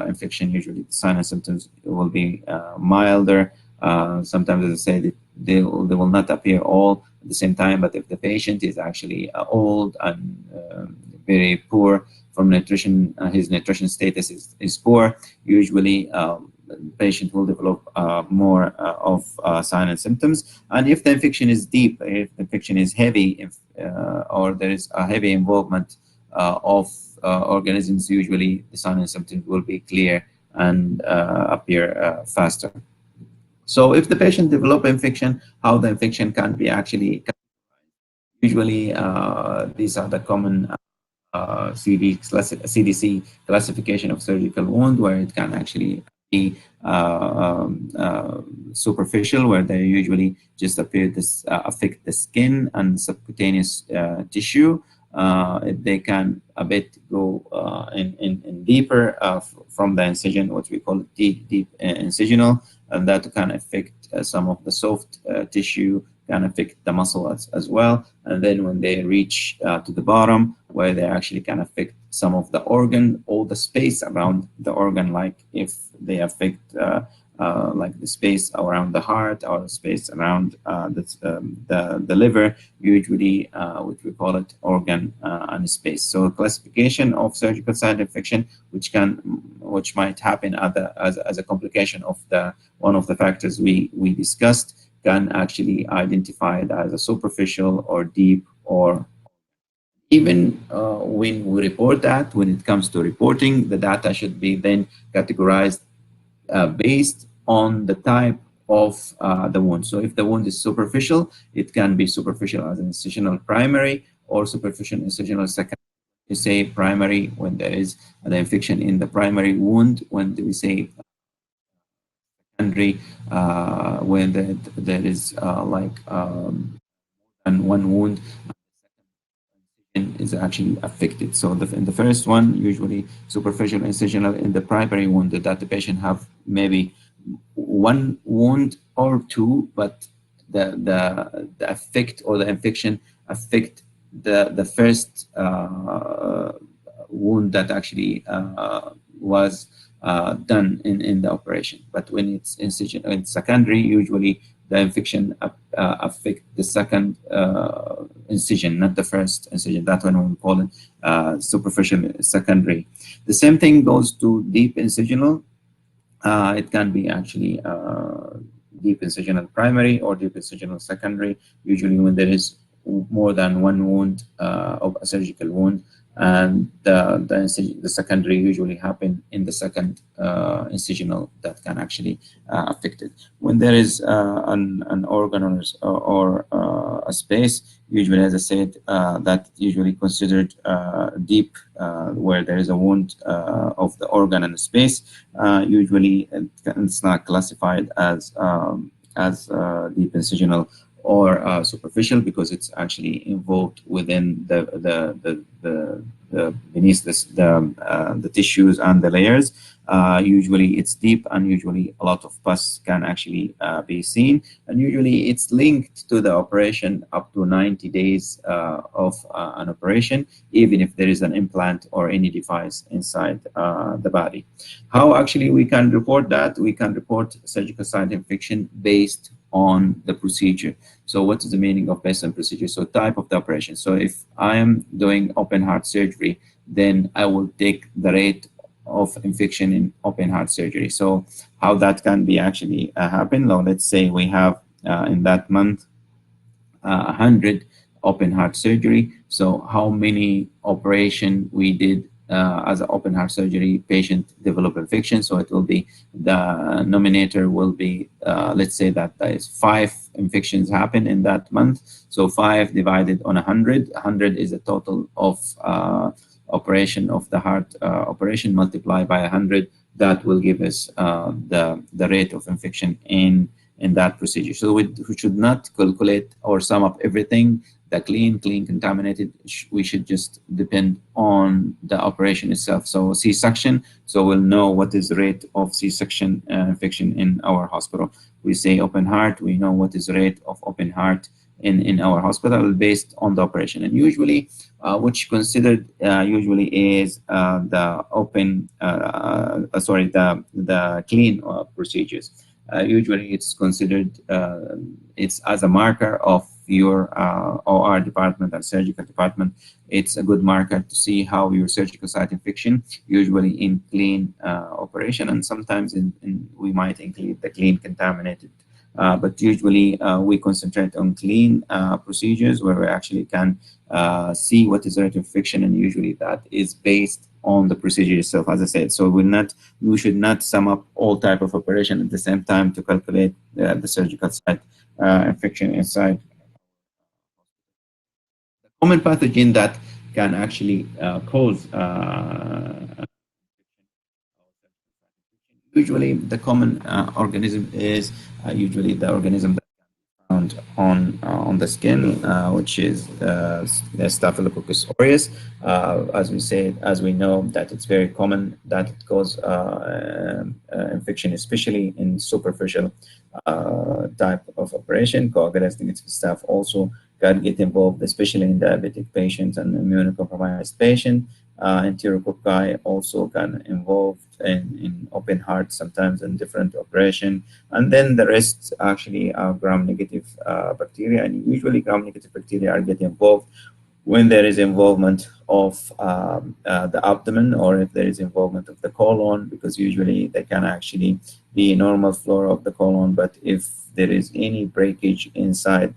infection, usually the signs and symptoms will be milder. Sometimes, as I say, they will not appear all at the same time. But if the patient is actually old and very poor from nutrition, his nutrition status is poor, usually the patient will develop more of signs and symptoms. And if the infection is deep, if the infection is heavy, if, or there is a heavy involvement of organisms, usually the signs and symptoms will be clear and appear faster. So if the patient develop infection, how the infection can be actually, usually these are the common CDC classification of surgical wound, where it can actually be superficial, where they usually just appear to affect the skin and subcutaneous tissue. They can a bit go in deeper from the incision, what we call deep incisional, and that can affect some of the soft tissue, can affect the muscle as well. And then when they reach to the bottom, where they actually can affect some of the organ, all the space around the organ, like if they affect like the space around the heart or the space around the liver, usually which we call it organ and space. So classification of surgical site infection, which might happen as a complication of the one of the factors we discussed, can actually identify it as a superficial or deep, or even when we report that, when it comes to reporting, the data should be then categorized based on the type of the wound. So if the wound is superficial, it can be superficial as an incisional primary or superficial incisional secondary. We say primary when there is the infection in the primary wound. When we say secondary, when there is like and one wound is actually affected. So in the first one, usually superficial incisional, in the primary wound, that the patient have maybe one wound or two, but the effect or the infection affect the first wound that actually was done in the operation. But when it's incision, it's secondary, usually the infection affect the second incision, not the first incision. That one we call it superficial secondary. The same thing goes to deep incisional. It can be actually deep incisional primary or deep incisional secondary, usually when there is more than one wound of a surgical wound, and the secondary usually happen in the second incisional that can actually affect it. When there is an organ or a space, usually, as I said, that usually considered deep, where there is a wound of the organ and the space. Usually, it's not classified as deep incisional or superficial, because it's actually involved within the beneath the tissues and the layers. Usually it's deep, and usually a lot of pus can actually be seen, and usually it's linked to the operation up to 90 days of an operation, even if there is an implant or any device inside the body. How actually we can report that? We can report surgical site infection based on the procedure. So what is the meaning of based on procedure? So type of the operation. So if I am doing open heart surgery, then I will take the rate of infection in open heart surgery. So how that can be actually happen. Now, let's say we have in that month 100 open heart surgery. So how many operation we did as an open heart surgery patient develop infection. So it will be the nominator will be, let's say that there is 5 infections happen in that month. So 5 divided on 100. 100 is the total of operation of the heart operation multiplied by 100. That will give us the rate of infection in that procedure. So we should not calculate or sum up everything, the clean, contaminated. We should just depend on the operation itself. So C-section, so we'll know what is the rate of C-section infection in our hospital. We say open heart, we know what is the rate of open heart in our hospital based on the operation. And usually, which considered usually is the open, sorry, the clean procedures. Usually it's considered, it's as a marker of your OR department and surgical department. It's a good marker to see how your surgical site infection, usually in clean operation, and sometimes we might include the clean contaminated. But usually we concentrate on clean procedures where we actually can see what is the rate of infection, and usually that is based on the procedure itself, as I said. So we should not sum up all type of operation at the same time to calculate the surgical site infection inside. The common pathogen that can actually cause usually the common organism is usually the organism found on the skin, which is Staphylococcus aureus. As we said, as we know that it's very common that it causes infection, especially in superficial type of operation. Coagulous negative staph also can get involved, especially in diabetic patients and immunocompromised patients. Enterococci also can involve in open heart sometimes in different operation, and then the rest actually are gram-negative bacteria, and usually gram-negative bacteria are getting involved when there is involvement of the abdomen, or if there is involvement of the colon, because usually they can actually be normal flora of the colon, but if there is any breakage inside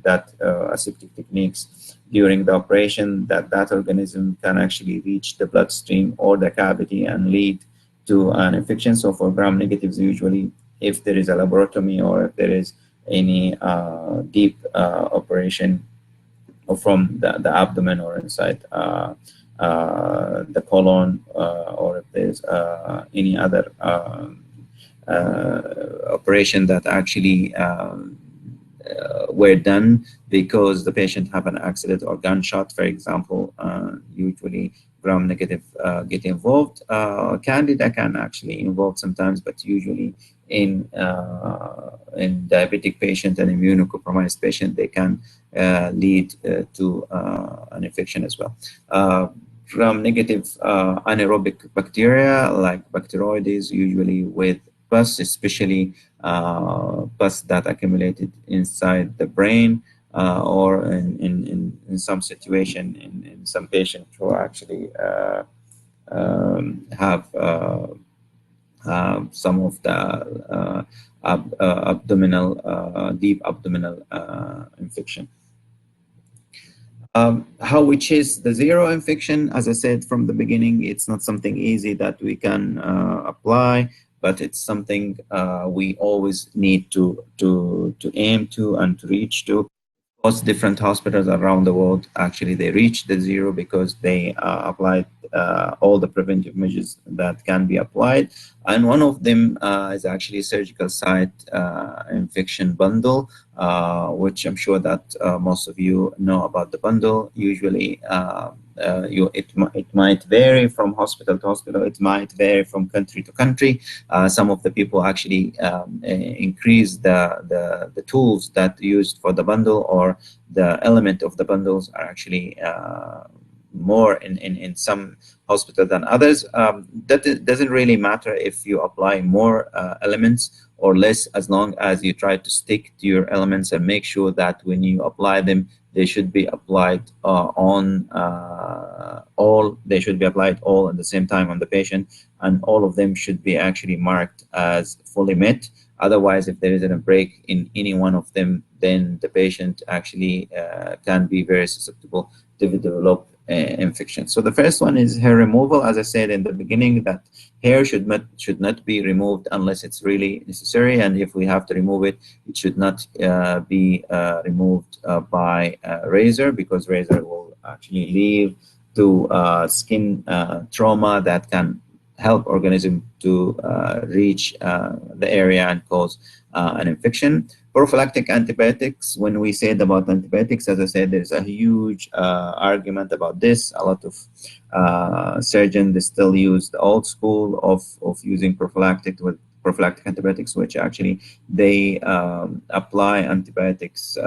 that aseptic techniques during the operation, that organism can actually reach the bloodstream or the cavity and lead to an infection. So for gram-negatives, usually if there is a laparotomy or if there is any deep operation from the abdomen or inside the colon, or if there's any other operation that actually were done because the patient have an accident or gunshot, for example, usually gram-negative get involved. Candida can actually involve sometimes, but usually in diabetic patient and immunocompromised patient, they can lead to an infection as well. Gram-negative anaerobic bacteria like Bacteroides, usually with pus, especially pus that accumulated inside the brain, or in some situation in some patients who actually have some of the abdominal, deep abdominal infection. How we chase the zero infection, as I said from the beginning, it's not something easy that we can apply, but it's something we always need to aim to and to reach to. Most different hospitals around the world, actually, they reach the zero because they applied all the preventive measures that can be applied. And one of them is actually surgical site infection bundle, which I'm sure that most of you know about the bundle. Usually, it might vary from hospital to hospital. It might vary from country to country. Some of the people actually increase the tools that used for the bundle, or the element of the bundles are actually more in some hospital than others. That doesn't really matter if you apply more elements or less, as long as you try to stick to your elements and make sure that when you apply them, they should be applied on all. They should be applied all at the same time on the patient, and all of them should be actually marked as fully met. Otherwise, if there isn't a break in any one of them, then the patient actually can be very susceptible to develop infection. So the first one is hair removal. As I said in the beginning, that hair should not be removed unless it's really necessary, and if we have to remove it, it should not be removed by razor, because razor will actually lead to skin trauma that can help organism to reach the area and cause an infection. Prophylactic antibiotics, when we said about antibiotics, as I said, there's a huge argument about this. A lot of surgeons, they still use the old school of using prophylactic antibiotics, which actually they apply antibiotics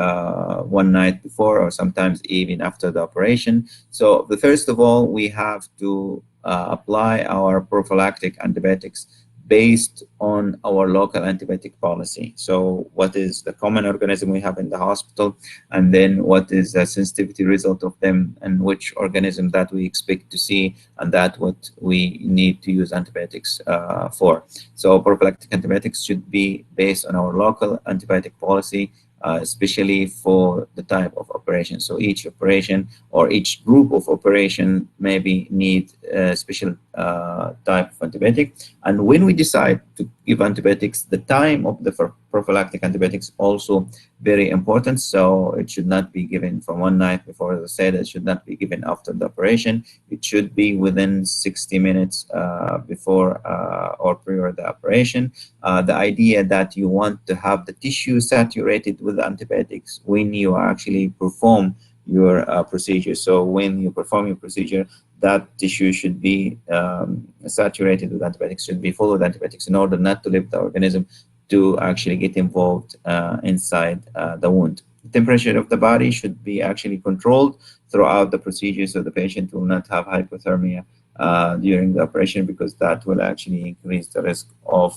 one night before or sometimes even after the operation. So the first of all, we have to apply our prophylactic antibiotics based on our local antibiotic policy. So what is the common organism we have in the hospital, and then what is the sensitivity result of them, and which organism that we expect to see, and that what we need to use antibiotics for. So prophylactic antibiotics should be based on our local antibiotic policy, especially for the type of operation. So each operation or each group of operation maybe need a special type of antibiotic. And when we decide to give antibiotics, the time of the prophylactic antibiotics also very important. So it should not be given from one night before. As I said, it should not be given after the operation. It should be within 60 minutes before or prior the operation. The idea that you want to have the tissue saturated with antibiotics when you actually perform your procedure. So when you perform your procedure, that tissue should be saturated with antibiotics, should be full of antibiotics, in order not to let the organism to actually get involved inside the wound. The temperature of the body should be actually controlled throughout the procedure, so the patient will not have hypothermia during the operation, because that will actually increase the risk of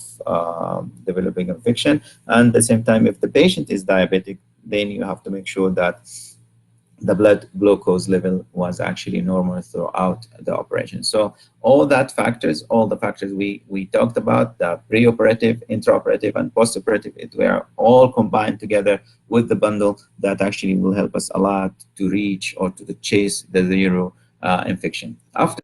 developing infection. And at the same time, if the patient is diabetic, then you have to make sure that the blood glucose level was actually normal throughout the operation. So all the factors we talked about, the preoperative, intraoperative, and postoperative, it were all combined together with the bundle that actually will help us a lot to reach or to chase the zero infection. After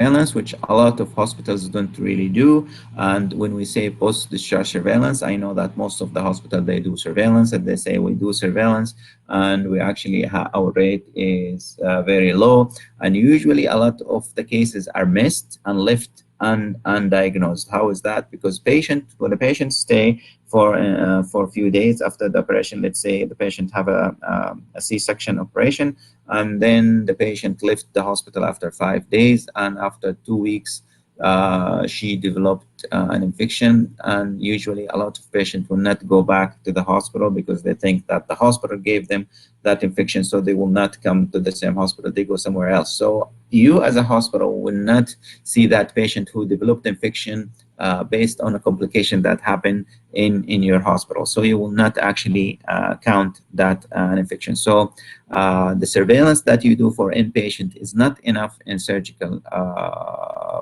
surveillance, which a lot of hospitals don't really do. And when we say post-discharge surveillance, I know that most of the hospital, they do surveillance, and they say we do surveillance, and we actually our rate is very low. And usually a lot of the cases are missed and left undiagnosed. How is that? Because when the patient stay for a few days after the operation, let's say the patient have a C-section operation, and then the patient left the hospital after 5 days, and after 2 weeks she developed an infection. And usually a lot of patients will not go back to the hospital because they think that the hospital gave them that infection, so they will not come to the same hospital, they go somewhere else. So you as a hospital will not see that patient who developed infection based on a complication that happened in your hospital. So you will not actually count that an infection. So the surveillance that you do for inpatient is not enough in surgical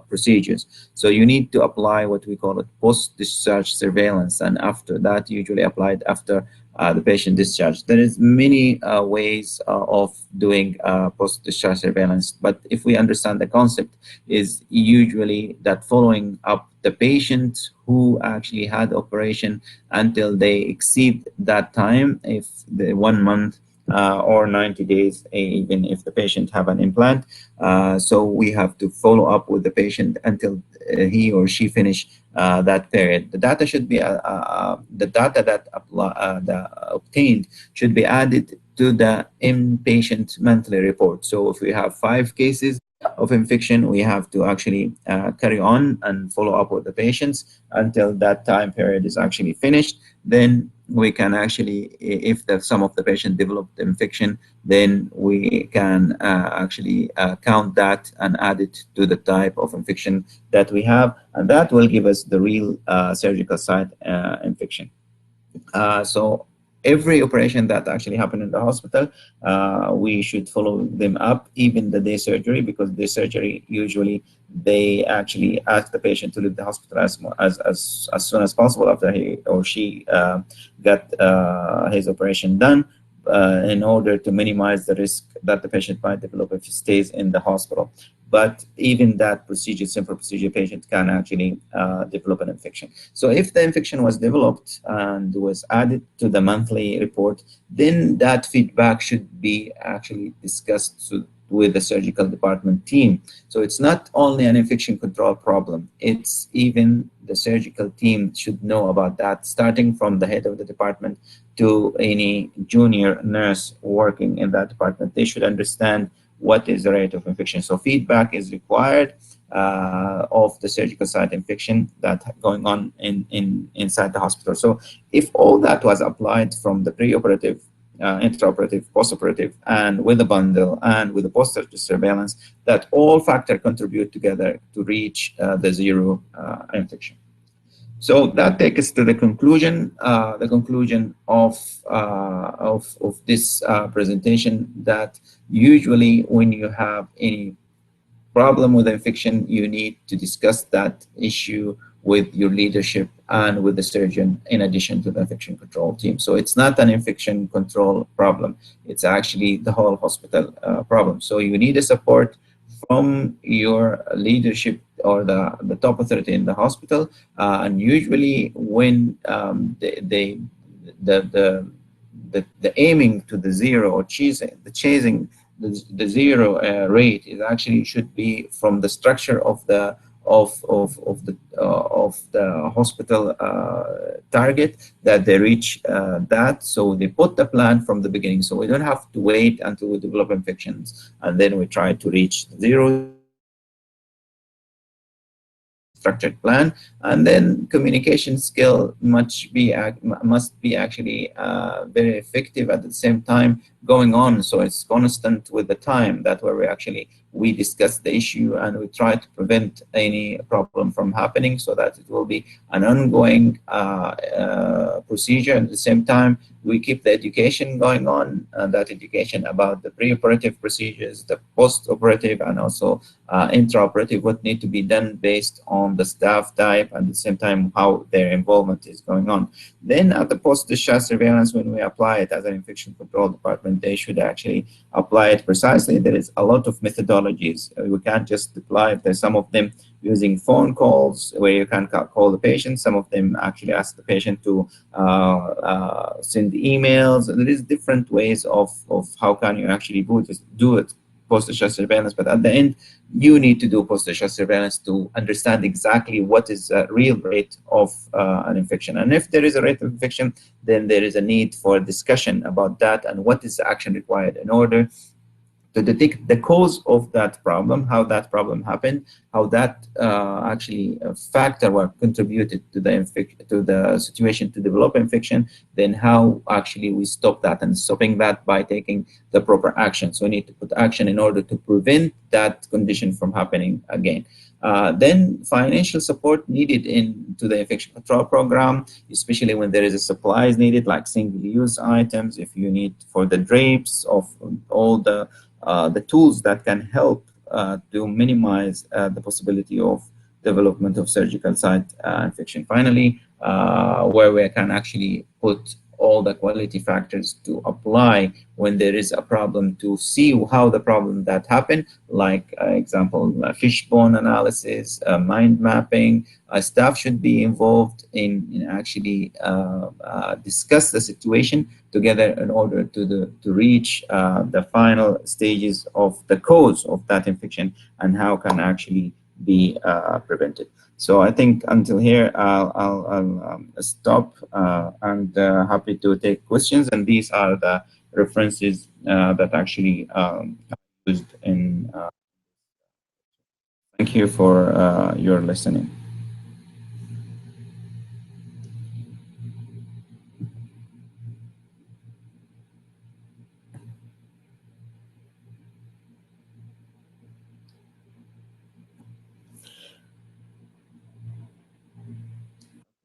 procedures. So you need to apply what we call it post-discharge surveillance, and after that, usually applied after the patient discharge. There is many ways of doing post-discharge surveillance, but if we understand the concept, is usually that following up the patients who actually had operation until they exceed that time, if the 1 month or 90 days, even if the patient have an implant. So we have to follow up with the patient until he or she finish that period. The data should be the data that obtained should be added to the inpatient monthly report. So if we have 5 cases, of infection, we have to actually carry on and follow up with the patients until that time period is actually finished. Then we can actually, if some of the patient developed infection, then we can actually count that and add it to the type of infection that we have, and that will give us the real surgical site infection. So every operation that actually happened in the hospital, we should follow them up, even the day surgery, because the surgery usually they actually ask the patient to leave the hospital as soon as possible after he or she got his operation done, in order to minimize the risk that the patient might develop if he stays in the hospital. But even that procedure, simple procedure, patient can actually develop an infection. So if the infection was developed and was added to the monthly report, then that feedback should be actually discussed with the surgical department team. So it's not only an infection control problem, it's even the surgical team should know about that, starting from the head of the department to any junior nurse working in that department. They should understand what is the rate of infection. So feedback is required of the surgical site infection that going on inside the hospital. So if all that was applied from the preoperative, intraoperative, postoperative, and with the bundle and with the post surveillance, that all factors contribute together to reach the zero infection. So that takes us to the conclusion. The conclusion of this presentation, that usually when you have any problem with infection, you need to discuss that issue with your leadership and with the surgeon in addition to the infection control team. So it's not an infection control problem. It's actually the whole hospital problem. So you need a support from your leadership or the top authority in the hospital. And usually when the aiming to the zero or chasing the zero rate is actually should be from the structure of the hospital target, that they reach that. So they put the plan from the beginning. So we don't have to wait until we develop infections and then we try to reach zero. So we need to have a structured plan, and then communication skill must be actually very effective at the same time going on. So it's constant with the time. That where we discuss the issue and we try to prevent any problem from happening, so that it will be an ongoing procedure. At the same time, we keep the education going on, and that education about the preoperative procedures, the post-operative, and also intraoperative, what need to be done based on the staff type, and at the same time how their involvement is going on. Then at the post-discharge surveillance, when we apply it as an infection control department, they should actually apply it precisely. There is a lot of methodologies. We can't just apply it. There's some of them using phone calls where you can call the patient. Some of them actually ask the patient to send emails. There is different ways of how can you actually do it post-discharge surveillance, but at the end, you need to do post-discharge surveillance to understand exactly what is the real rate of an infection. And if there is a rate of infection, then there is a need for discussion about that and what is the action required in order to detect the cause of that problem, how that problem happened, how that actually factor were contributed to the situation to develop infection, then how actually we stop that, and stopping that by taking the proper action. So we need to put action in order to prevent that condition from happening again. Then financial support needed into the infection control program, especially when there is a supplies needed, like single-use items, if you need for the drapes of all the tools that can help to minimize the possibility of development of surgical site infection. Finally, where we can actually put all the quality factors to apply when there is a problem, to see how the problem that happened, like example, fishbone analysis, mind mapping. Staff should be involved in actually discuss the situation together in order to reach the final stages of the cause of that infection and how can actually be prevented. So I think until here, I'll stop and happy to take questions. And these are the references that actually used in Thank you for your listening.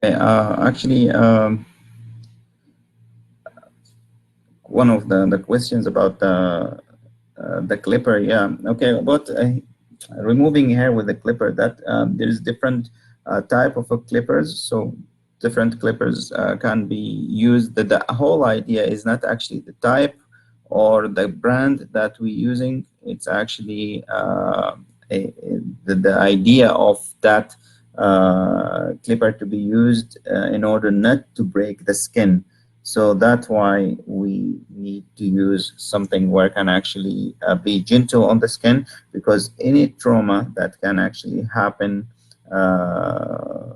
Actually, one of the questions about the clipper, yeah. Okay, about removing hair with the clipper, that there's different type of clippers. So different clippers can be used. The whole idea is not actually the type or the brand that we're using. It's actually the idea of that clipper to be used in order not to break the skin. So that's why we need to use something where it can actually be gentle on the skin, because any trauma that can actually happen uh,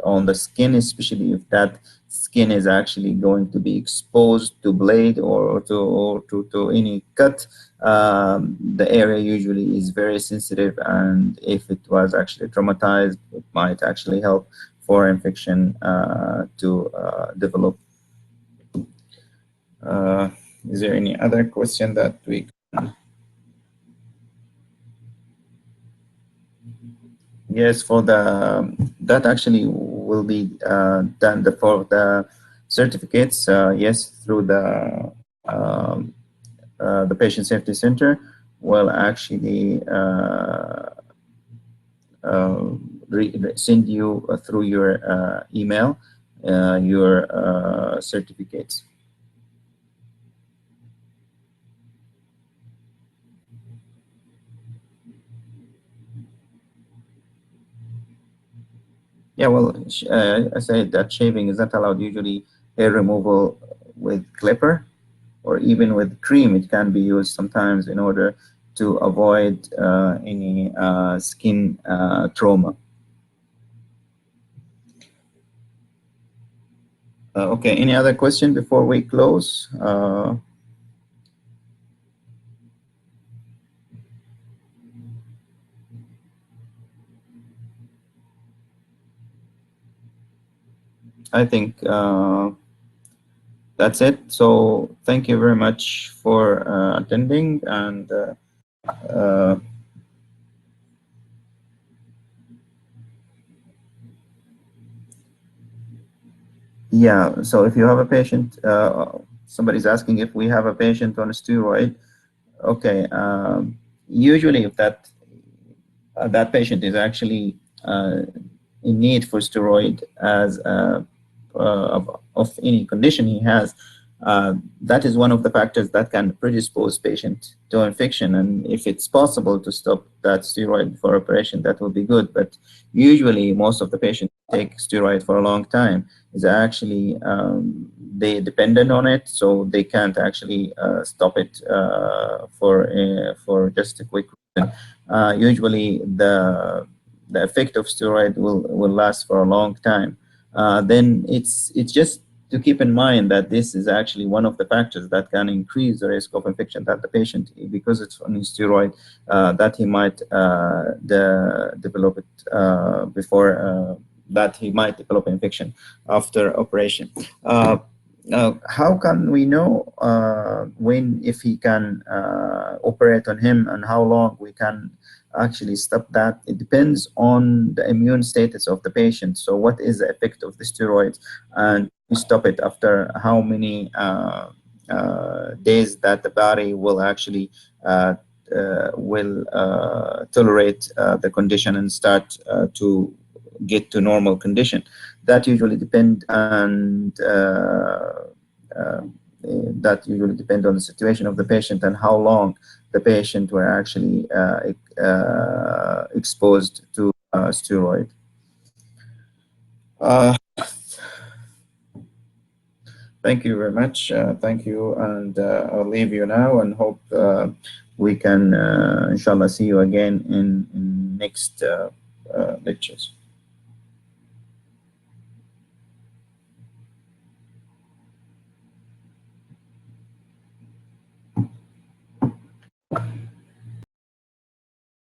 on the skin, especially if that skin is actually going to be exposed to blade or to any cut, the area usually is very sensitive, and if it was actually traumatized, it might actually help for infection to develop. Uh, is there any other question that we can? Yes, for the that actually will be done for the certificates. Yes, through um, the patient safety center will actually uh, send you through your email your certificates. Yeah, well, I say that shaving is not allowed. Usually, hair removal with clipper or even with cream, it can be used sometimes in order to avoid any skin trauma. Okay, any other question before we close? I think that's it. So thank you very much for attending, and uh, yeah, so if you have a patient, somebody's asking if we have a patient on a steroid. Okay, usually if that patient is actually in need for steroid as of any condition he has, that is one of the factors that can predispose patient to infection. And if it's possible to stop that steroid for operation, that will be good. But usually, most of the patients take steroid for a long time is actually they dependent on it, so they can't actually stop it for just a quick reason. Usually, the effect of steroid will last for a long time. Then it's just to keep in mind that this is actually one of the factors that can increase the risk of infection that the patient, because it's on steroid, that he might develop it before that he might develop infection after operation. How can we know when, if he can operate on him, and how long we can actually stop that? It depends on the immune status of the patient. So what is the effect of the steroids, and we stop it after how many days that the body will actually will tolerate the condition and start to get to normal condition. That usually depend, and uh, that usually depend on the situation of the patient and how long the patient were actually exposed to steroid. Uh, Thank you very much. Thank you, and I'll leave you now, and hope we can, inshallah, see you again in next lectures.